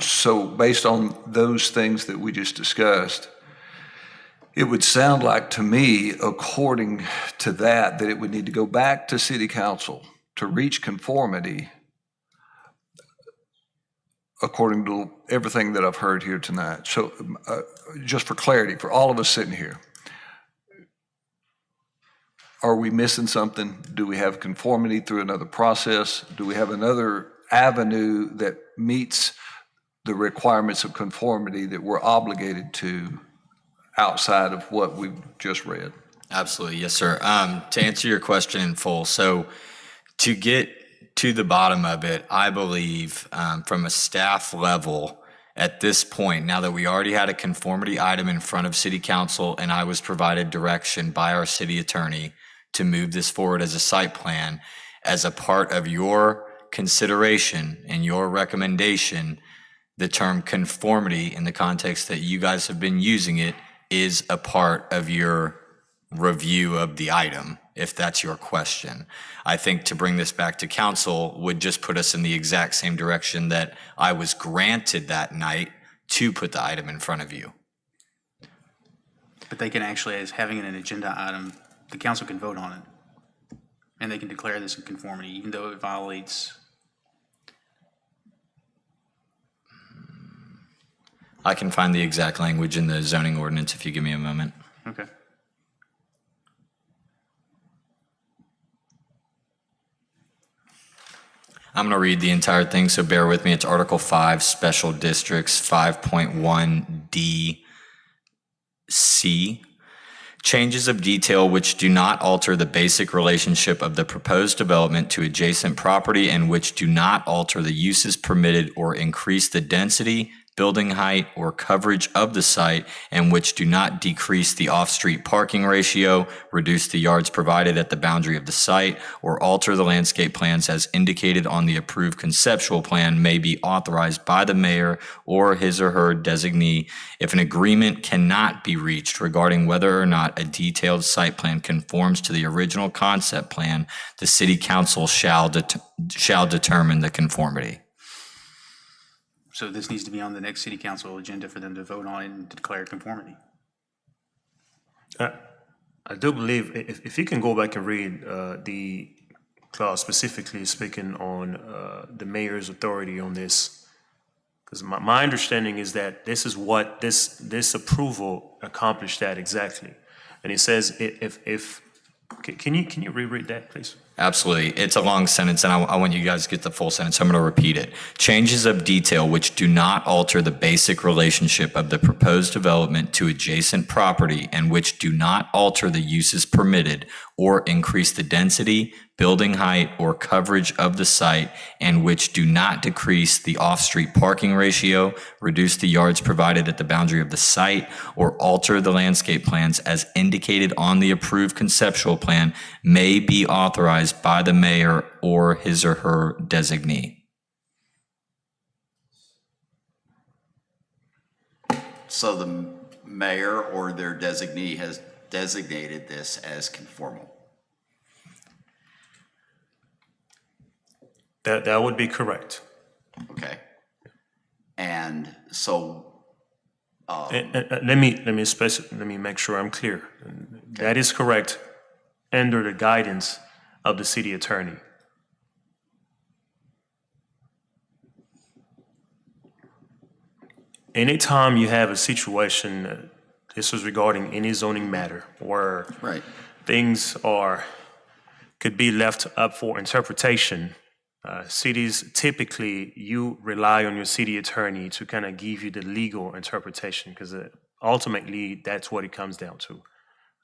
So based on those things that we just discussed, it would sound like to me, according to that it would need to go back to city council to reach conformity, according to everything that I've heard here tonight. So just for clarity, for all of us sitting here, are we missing something? Do we have conformity through another process? Do we have another avenue that meets the requirements of conformity that we're obligated to outside of what we've just read? Absolutely, yes, sir. To answer your question in full, so to get to the bottom of it, I believe from a staff level at this point, now that we already had a conformity item in front of city council and I was provided direction by our city attorney to move this forward as a site plan, as a part of your consideration and your recommendation, the term conformity in the context that you guys have been using it is a part of your review of the item, if that's your question. I think to bring this back to council would just put us in the exact same direction that I was granted that night to put the item in front of you. But they can actually, as having an agenda item, the council can vote on it. And they can declare this in conformity, even though it violates. I can find the exact language in the zoning ordinance if you give me a moment. Okay. I'm going to read the entire thing, so bear with me. It's Article 5, Special Districts, 5.1 DC. Changes of detail which do not alter the basic relationship of the proposed development to adjacent property and which do not alter the uses permitted or increase the density, building height, or coverage of the site, and which do not decrease the off-street parking ratio, reduce the yards provided at the boundary of the site, or alter the landscape plans as indicated on the approved conceptual plan may be authorized by the mayor or his or her designee. If an agreement cannot be reached regarding whether or not a detailed site plan conforms to the original concept plan, the city council shall determine the conformity. So this needs to be on the next city council agenda for them to vote on it and declare conformity. I do believe, if you can go back and read the clause specifically speaking on the mayor's authority on this, because my understanding is that this is what this approval accomplished that exactly. And it says can you reread that, please? Absolutely. It's a long sentence, and I want you guys to get the full sentence. I'm going to repeat it. Changes of detail which do not alter the basic relationship of the proposed development to adjacent property and which do not alter the uses permitted or increase the density, building height, or coverage of the site, and which do not decrease the off-street parking ratio, reduce the yards provided at the boundary of the site, or alter the landscape plans as indicated on the approved conceptual plan may be authorized by the mayor or his or her designee. So the mayor or their designee has designated this as conformal. That would be correct. Okay. And so, Let me make sure I'm clear. That is correct under the guidance of the city attorney. Anytime you have a situation, this is regarding any zoning matter where right. things could be left up for interpretation, Cities, typically, you rely on your city attorney to kind of give you the legal interpretation, because ultimately, that's what it comes down to.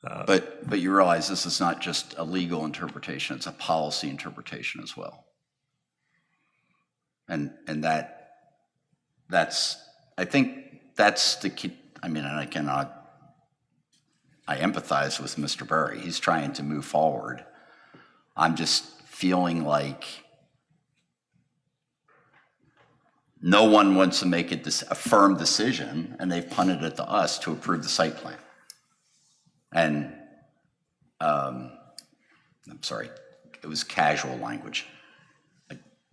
But you realize this is not just a legal interpretation, it's a policy interpretation as well. And that's, I think that's the key. I mean, and I empathize with Mr. Berry. He's trying to move forward. I'm just feeling like no one wants to make a firm decision, and they've punted it to us to approve the site plan. And I'm sorry, it was casual language.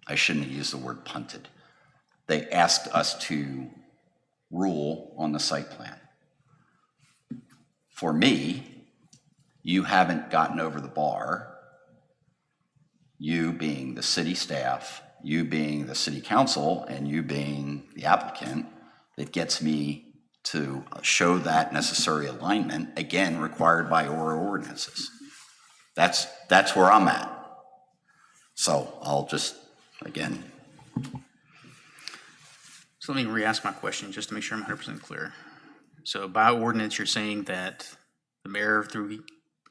I shouldn't have used the word punted. They asked us to rule on the site plan. For me, you haven't gotten over the bar, you being the city staff, you being the city council, and you being the applicant, that gets me to show that necessary alignment, again, required by our ordinances. That's where I'm at. So I'll just, again. So let me re-ask my question just to make sure I'm 100% clear. So by ordinance, you're saying that the mayor, through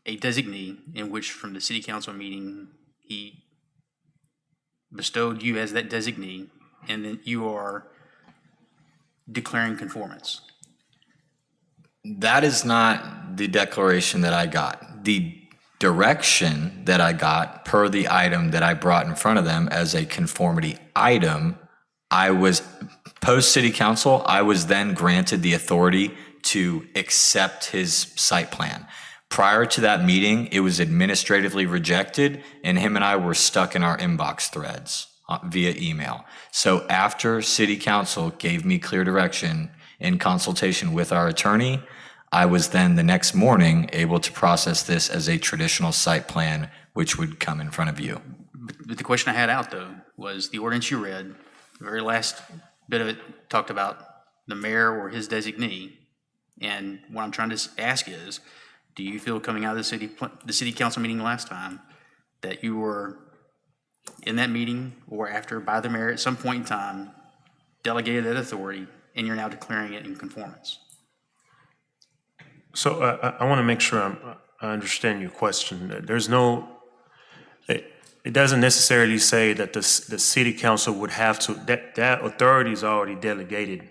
a designee in which from the city council meeting, he bestowed you as that designee, and then you are declaring conformance. That is not the declaration that I got. The direction that I got per the item that I brought in front of them as a conformity item, I was, post city council, I was then granted the authority to accept his site plan. Prior to that meeting, it was administratively rejected, and him and I were stuck in our inbox threads via email. So after city council gave me clear direction in consultation with our attorney, I was then the next morning able to process this as a traditional site plan, which would come in front of you. But the question I had out, though, was the ordinance you read, the very last bit of it talked about the mayor or his designee. And what I'm trying to ask is, do you feel coming out of the city council meeting last time that you were in that meeting or after by the mayor at some point in time delegated that authority and you're now declaring it in conformance? So I want to make sure I understand your question. There's no, it doesn't necessarily say that the city council would have to, that authority is already delegated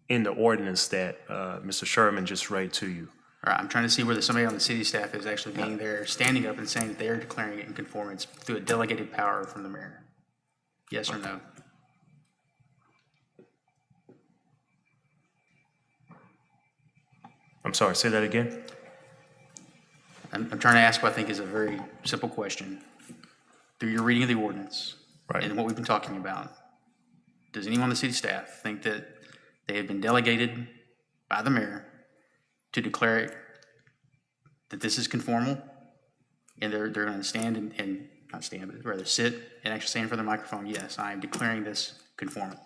in the ordinance that Mr. Sherman just read to you. All right, I'm trying to see whether somebody on the city staff is actually being there, standing up and saying that they are declaring it in conformance through a delegated power from the mayor. Yes or no? I'm sorry, say that again? I'm trying to ask what I think is a very simple question. Through your reading of the ordinance Right. and what we've been talking about, does anyone on the city staff think that they have been delegated by the mayor to declare that this is conformal, and they're going to stand and not stand, but rather sit and actually stand in front of the microphone? Yes, I am declaring this conformal.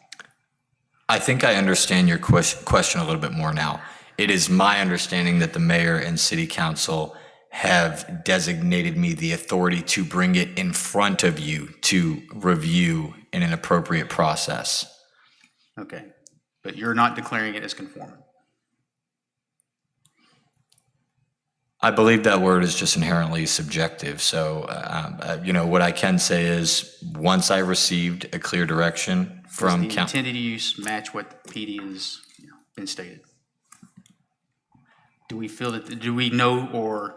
I think I understand your question a little bit more now. It is my understanding that the mayor and city council have designated me the authority to bring it in front of you to review in an appropriate process. Okay, but you're not declaring it as conformant. I believe that word is just inherently subjective. So, what I can say is once I received a clear direction from Does the intended use match what the PD has been stated? Do we feel that, do we know, or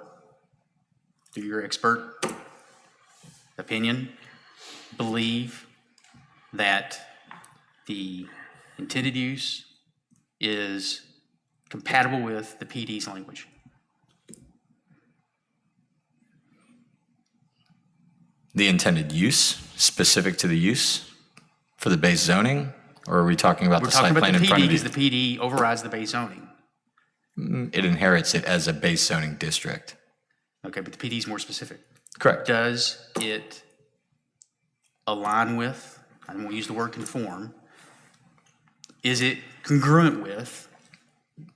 through your expert opinion, believe that the intended use is compatible with the PD's language? The intended use, specific to the use for the base zoning, or are we talking about We're the talking site about plan the in front PD of you? because the PD overrides the base zoning. It inherits it as a base zoning district. Okay, but the PD is more specific. Correct. Does it align with, I won't use the word conform, is it congruent with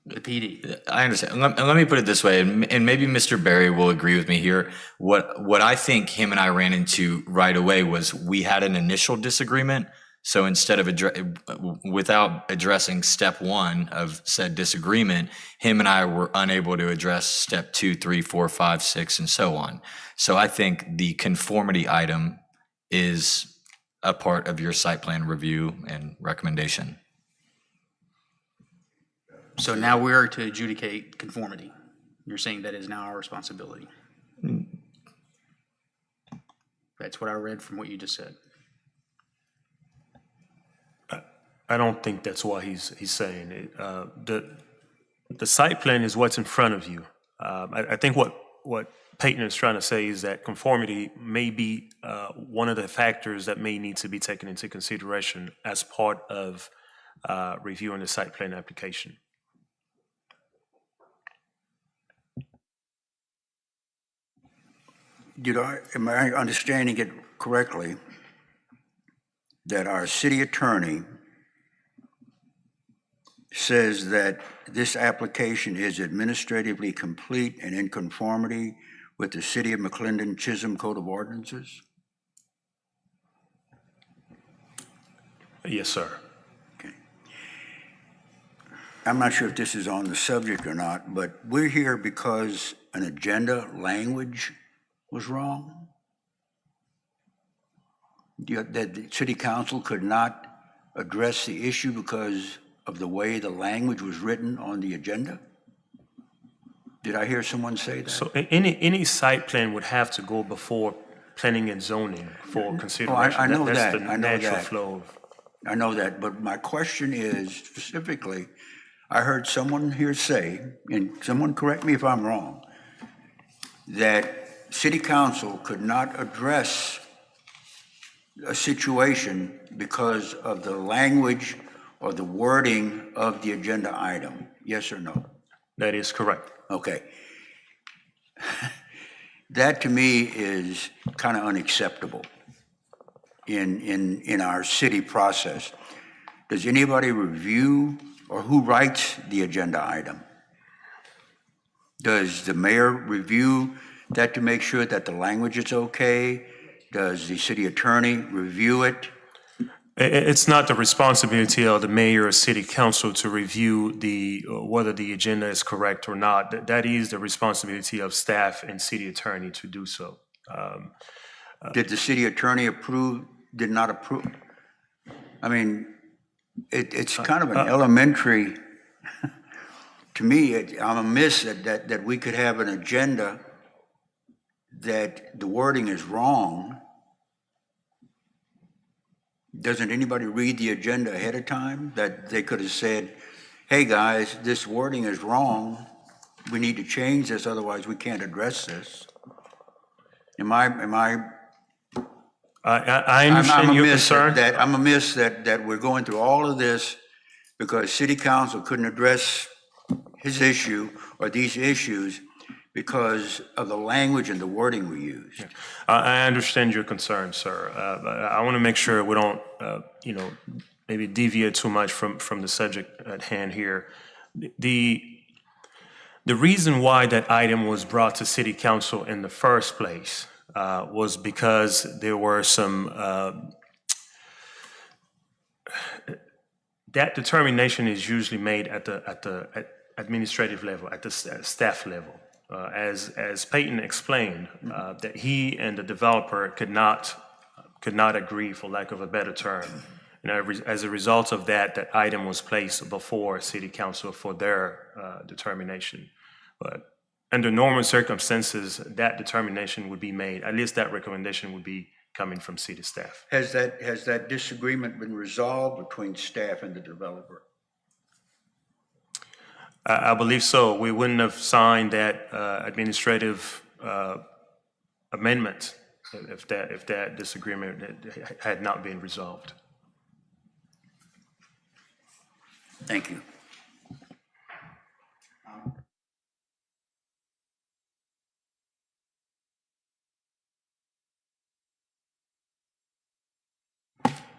the PD. I understand. Let me put it this way, and maybe Mr. Barry will agree with me here. What I think him and I ran into right away was we had an initial disagreement. So instead of without addressing step one of said disagreement, him and I were unable to address step 2, 3, 4, 5, 6, and so on. So I think the conformity item is a part of your site plan review and recommendation. So now we are to adjudicate conformity. You're saying that is now our responsibility. That's what I read from what you just said. I don't think that's what he's saying. The site plan is what's in front of you. I think what Peyton is trying to say is that conformity may be one of the factors that may need to be taken into consideration as part of reviewing the site plan application. Am I understanding it correctly that our city attorney says that this application is administratively complete and in conformity with the City of McLendon-Chisholm Code of Ordinances? Yes, sir. Okay. I'm not sure if this is on the subject or not, but we're here because an agenda language was wrong? That the city council could not address the issue because of the way the language was written on the agenda? Did I hear someone say that? So any site plan would have to go before planning and zoning for consideration. I know That's that. the I know natural that. flow of. I know that, but my question is specifically, I heard someone here say, and someone correct me if I'm wrong, that city council could not address a situation because of the language or the wording of the agenda item. Yes or no? That is correct. Okay. That to me is kind of unacceptable in our city process. Does anybody review, or who writes the agenda item? Does the mayor review that to make sure that the language is okay? Does the city attorney review it? It's not the responsibility of the mayor or city council to review whether the agenda is correct or not. That is the responsibility of staff and city attorney to do so. Did the city attorney approve, did not approve? I mean, it's kind of an elementary, to me, I'm amiss that we could have an agenda that the wording is wrong. Doesn't anybody read the agenda ahead of time? That they could have said, hey guys, this wording is wrong. We need to change this, otherwise we can't address this. I understand your concern. I'm amiss that we're going through all of this because city council couldn't address his issue or these issues because of the language and the wording we used. I understand your concern, sir. I want to make sure we don't, maybe deviate too much from the subject at hand here. The reason why that item was brought to city council in the first place was because there were some, that determination is usually made at the administrative level, at the staff level. As Peyton explained, that he and the developer could not agree, for lack of a better term. As a result of that, that item was placed before city council for their determination. But under normal circumstances, that determination would be made, at least that recommendation would be coming from city staff. Has that disagreement been resolved between staff and the developer? I believe so. We wouldn't have signed that administrative amendment if that disagreement had not been resolved. Thank you.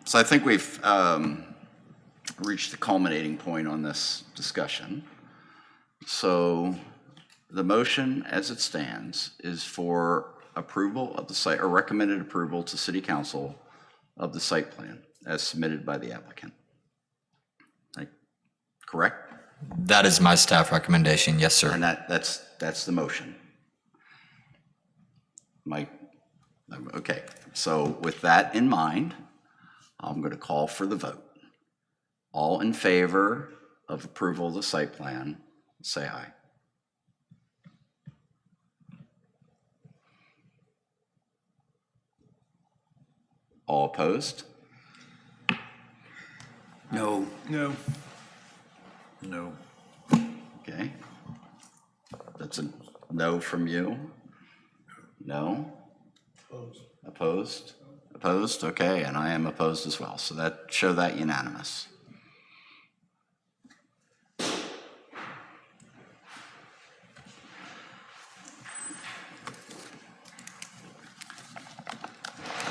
So I think we've reached the culminating point on this discussion. So the motion as it stands is for approval of the site, or recommended approval to City Council of the site plan as submitted by the applicant. Correct? That is my staff recommendation, yes, sir. And that's the motion. Mike, okay, so with that in mind, I'm going to call for the vote. All in favor of approval of the site plan, say aye. All opposed? No, No. No. Okay. That's a no from you? No? Opposed? Opposed? Okay, and I am opposed as well. So show that unanimous.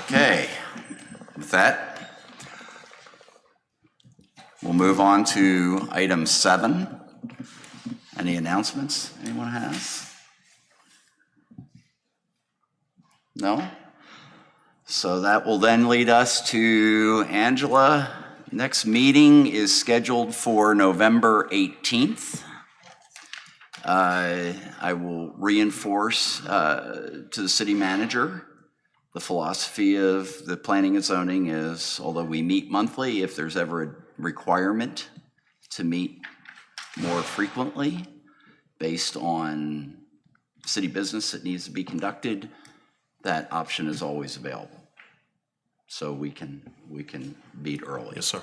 Okay, with that, we'll move on to item 7. Any announcements anyone has? No? So that will then lead us to Angela. Next meeting is scheduled for November 18th. I will reinforce to the city manager, the philosophy of the planning and zoning is, although we meet monthly, if there's ever a requirement to meet more frequently based on city business that needs to be conducted, that option is always available. So we can meet early. Yes, sir.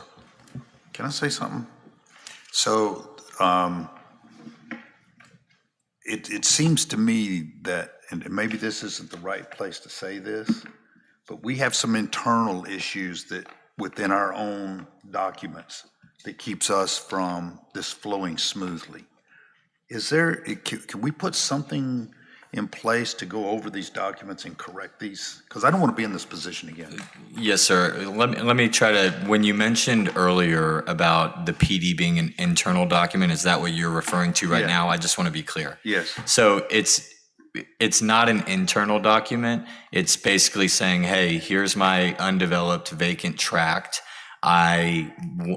Can I say something? So it seems to me that, and maybe this isn't the right place to say this, but we have some internal issues that within our own documents that keeps us from this flowing smoothly. Is there, can we put something in place to go over these documents and correct these? Because I don't want to be in this position again. Yes, sir. Let me try to, when you mentioned earlier about the PD being an internal document, is that what you're referring to right Yeah. now? I just want to be clear. Yes. So it's not an internal document. It's basically saying, hey, here's my undeveloped vacant tract. I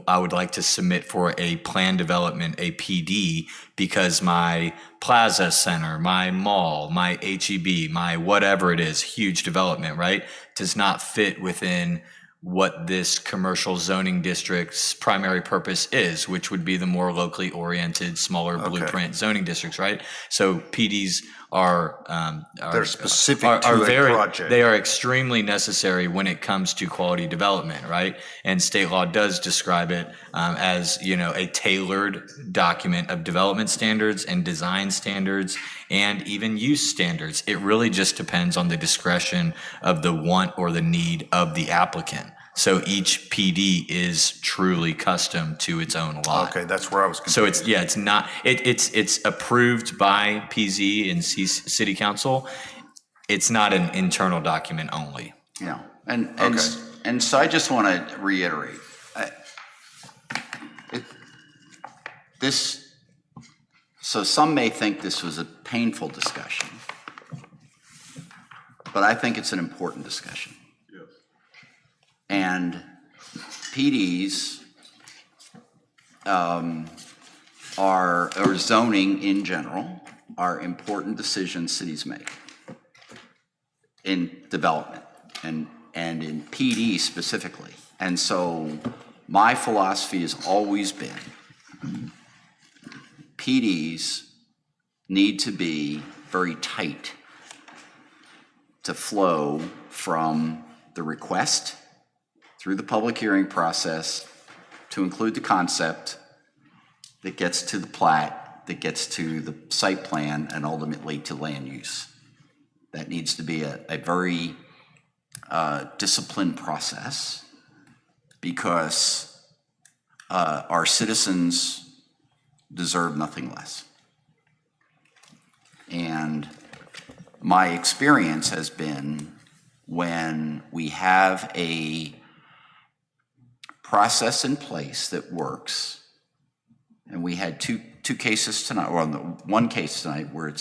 would like to submit for a plan development, a PD, because my plaza center, my mall, my HEB, my whatever it is, huge development, right, does not fit within what this commercial zoning district's primary purpose is, which would be the more locally oriented, smaller blueprint zoning districts, right? So PDs They're specific to a project. They are extremely necessary when it comes to quality development, right? And state law does describe it as, a tailored document of development standards and design standards and even use standards. It really just depends on the discretion of the want or the need of the applicant. So each PD is truly custom to its own lot. Okay, that's where I was confused. So it's not, it's approved by PZ and City Council. It's not an internal document only. Yeah, and so I just want to reiterate, so some may think this was a painful discussion, but I think it's an important discussion. Yes. And PDs or zoning in general are important decisions cities make in development and in PD specifically. And so my philosophy has always been PDs need to be very tight to flow from the request through the public hearing process to include the concept that gets to the plat, that gets to the site plan, and ultimately to land use. That needs to be a very disciplined process because our citizens deserve nothing less. And my experience has been when we have a process in place that works, And we had two cases tonight, or one case tonight where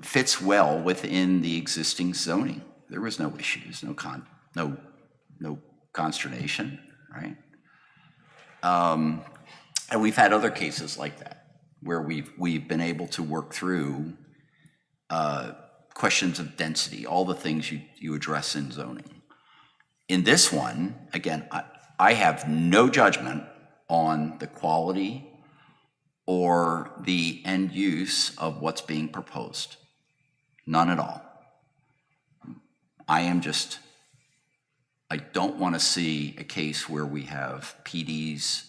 fits well within the existing zoning. There was no issues, no consternation, right? And we've had other cases like that where we've been able to work through questions of density, all the things you address in zoning. In this one, again, I have no judgment on the quality or the end use of what's being proposed. None at all. I don't want to see a case where we have PDs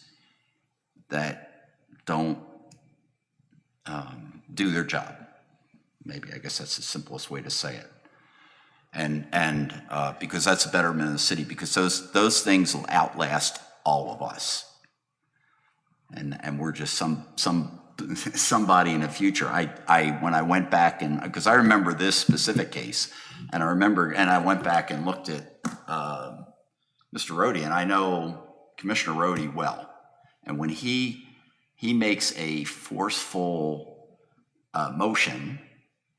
that don't do their job. Maybe, I guess that's the simplest way to say it. And because that's a betterment of the city, because those things will outlast all of us. And we're just somebody in the future. When I went back because I remember this specific case, and I went back and looked at Mr. Rohde, and I know Commissioner Rohde well. And when he makes a forceful motion,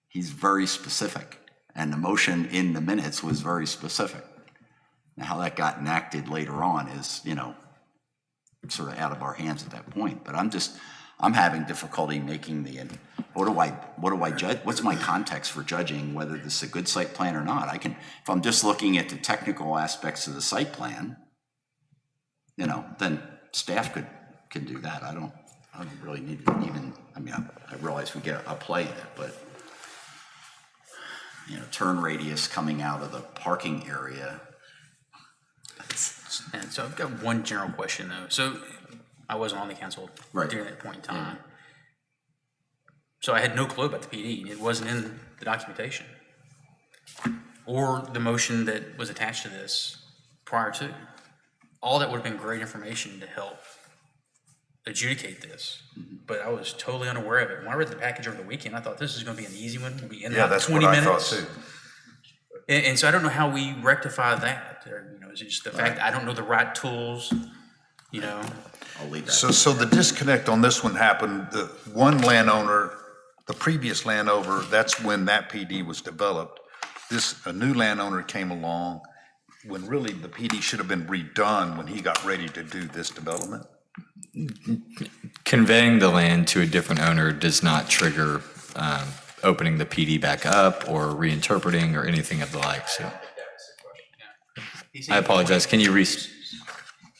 he's very specific. And the motion in the minutes was very specific. Now, how that got enacted later on is, sort of out of our hands at that point. But I'm having difficulty making what do I judge? What's my context for judging whether this is a good site plan or not? If I'm just looking at the technical aspects of the site plan, then staff can do that. I don't really need to even, I realize we get a play in it, but turn radius coming out of the parking area. And so I've got one general question though. So I wasn't on the council Right. during that point in time. So I had no clue about the PD. It wasn't in the documentation or the motion that was attached to this prior to. All that would have been great information to help adjudicate this, but I was totally unaware of it. When I read the package over the weekend, I thought this is going to be an easy one. We'll be in Yeah, about that's 20 what I minutes. thought too. And so I don't know how we rectify that. Or, is it just the fact that I don't know the right tools? I'll leave that. So the disconnect on this one happened, the one landowner, the previous landowner, that's when that PD was developed. A new landowner came along when really the PD should have been redone when he got ready to do this development. Conveying the land to a different owner does not trigger opening the PD back up or reinterpreting or anything of the like. So I apologize. Can you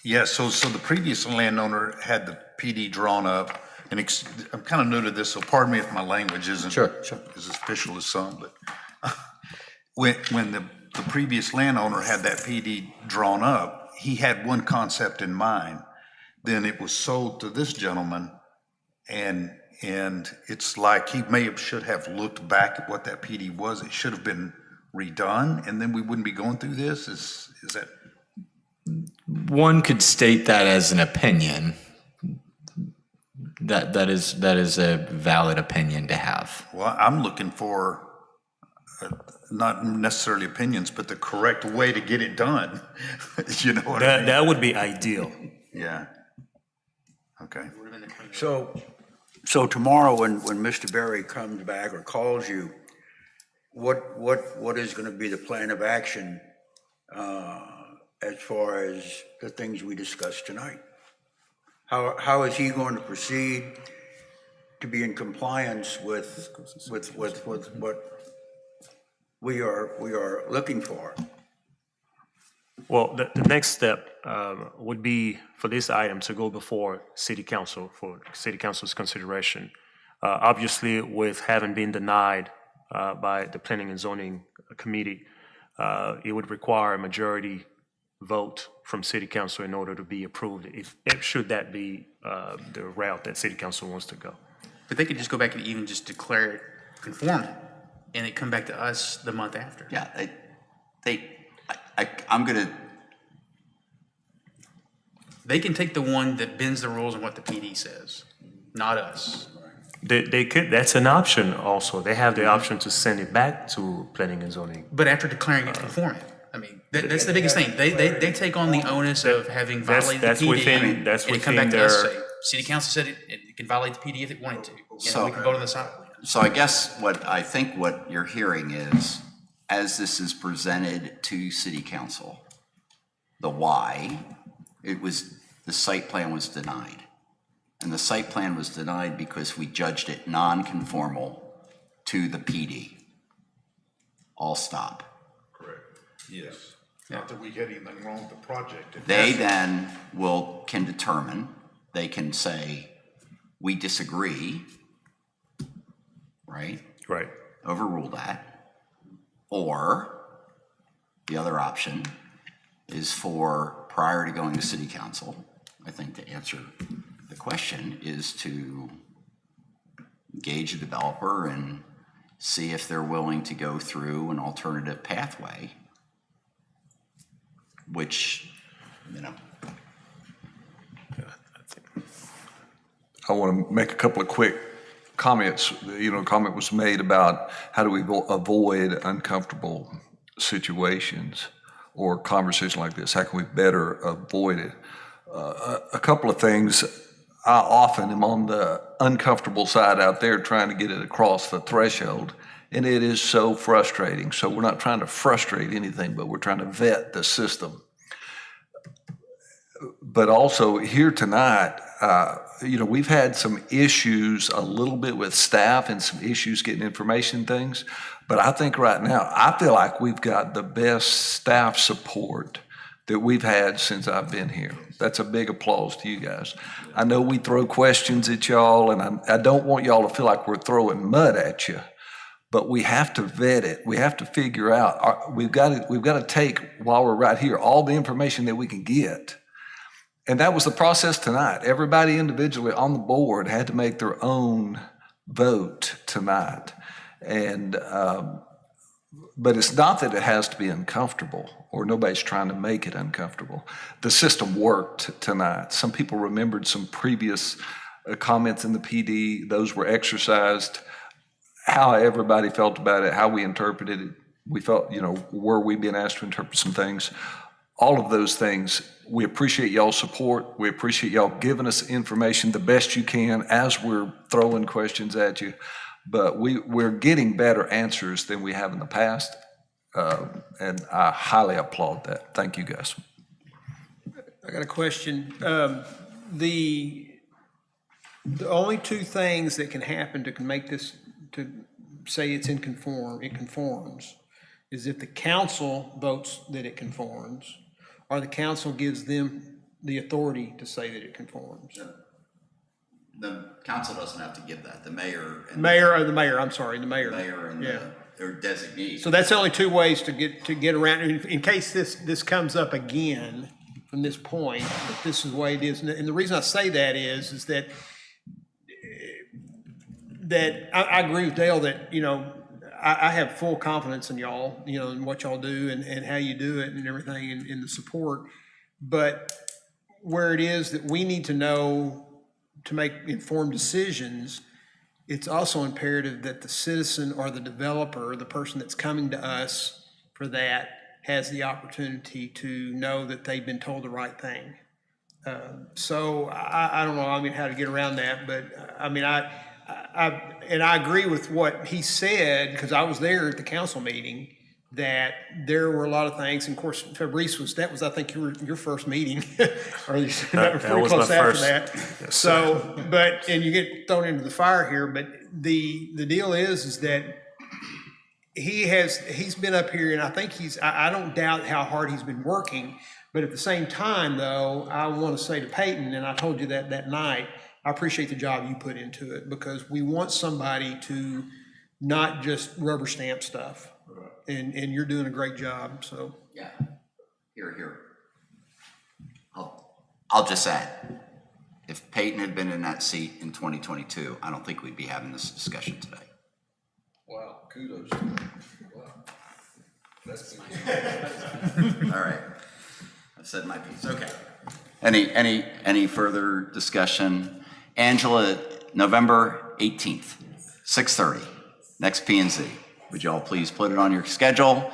Yeah, so the previous landowner had the PD drawn up, and I'm kind of new to this, so pardon me if my language isn't Sure. as official as some, but when the previous landowner had that PD drawn up, he had one concept in mind. Then it was sold to this gentleman, and it's like he should have looked back at what that PD was. It should have been redone, and then we wouldn't be going through this. Is that? One could state that as an opinion. That is a valid opinion to have. Well, I'm looking for not necessarily opinions, but the correct way to get it done. You know what I mean? That would be ideal. Yeah. Okay. So tomorrow, when Mr. Berry comes back or calls you, what is going to be the plan of action as far as the things we discussed tonight? How is he going to proceed to be in compliance with what we are looking for? Well, the next step would be for this item to go before City Council for City Council's consideration. Obviously, with having been denied by the Planning and Zoning Committee, it would require a majority vote from City Council in order to be approved, should that be the route that City Council wants to go. But they could just go back and even just declare it conforming, and it come back to us the month after. Yeah, I'm gonna. They can take the one that bends the rules on what the PD says, not us. They could, that's an option also. They have the option to send it back to Planning and Zoning. But after declaring it conforming, I mean, that's the biggest thing. They take on the onus of having violated the That's PD. within, that's And it come back within to us, their, say, city council said it can violate the PD if it wanted to. So- And we can vote on the site plan. So I guess what you're hearing is, as this is presented to city council, the why, the site plan was denied. And the site plan was denied because we judged it non-conformal to the PD. All stop. Correct. Yes. Not that we had anything wrong with the project. They then can determine, they can say, we disagree, right? right. Overrule that. Or the other option is for, prior to going to city council, I think to answer the question, is to engage a developer and see if they're willing to go through an alternative pathway, which, I want to make a couple of quick comments. A comment was made about how do we avoid uncomfortable situations or conversations like this? How can we better avoid it? A couple of things. I often am on the uncomfortable side out there trying to get it across the threshold, and it is so frustrating. So we're not trying to frustrate anything, but we're trying to vet the system. But also here tonight, we've had some issues a little bit with staff and some issues getting information things. But I think right now, I feel like we've got the best staff support that we've had since I've been here. That's a big applause to you guys. I know we throw questions at y'all, and I don't want y'all to feel like we're throwing mud at you, but we have to vet it. We have to figure out, we've got to take, while we're right here, all the information that we can get. And that was the process tonight. Everybody individually on the board had to make their own vote tonight. And, but it's not that it has to be uncomfortable or nobody's trying to make it uncomfortable. The system worked tonight. Some people remembered some previous comments in the PD. Those were exercised. How everybody felt about it, how we interpreted it. We felt, were we being asked to interpret some things? All of those things, we appreciate y'all's support. We appreciate y'all giving us information the best you can as we're throwing questions at you. But we're getting better answers than we have in the past. And I highly applaud that. Thank you, guys. I got a question. The only two things that can happen to make this, to say it conforms, is if the council votes that it conforms, or the council gives them the authority to say that it conforms. the council doesn't have to give that, the mayor. And the mayor and their designee. So that's the only two ways to get around, in case this comes up again from this point, that this is the way it is. And the reason I say that is that I agree with Dale that, I have full confidence in y'all, in what y'all do and how you do it and everything and in the support. But where it is that we need to know to make informed decisions, it's also imperative that the citizen or the developer, the person that's coming to us for that, has the opportunity to know that they've been told the right thing. So I don't know, how to get around that, but I agree with what he said, because I was there at the council meeting, that there were a lot of things, and of course, Fabrice that was I think your first meeting, or you said that was pretty close after that. Yes, so, and you get thrown into the fire here, but the deal is that he's been up here, and I think I don't doubt how hard he's been working, but at the same time, though, I want to say to Peyton, and I told you that night, I appreciate the job you put into it, because we want somebody to not just rubber stamp stuff. And you're doing a great job, so. Yeah, here. I'll just add, if Peyton had been in that seat in 2022, I don't think we'd be having this discussion today. Wow, kudos to you. Wow. That's All right, I've said my piece, okay. Any further discussion? Angela, November 18th, 6:30, next P&Z. Would you all please put it on your schedule?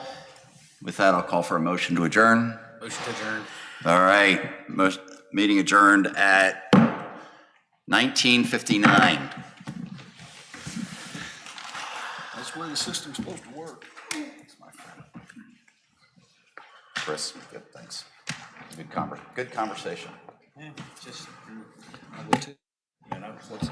With that, I'll call for a motion to adjourn. Motion to adjourn. All right, meeting adjourned at 19:59. That's the way the system's supposed to work. Chris, good, thanks. Good conversation. Just. Yeah, no, what's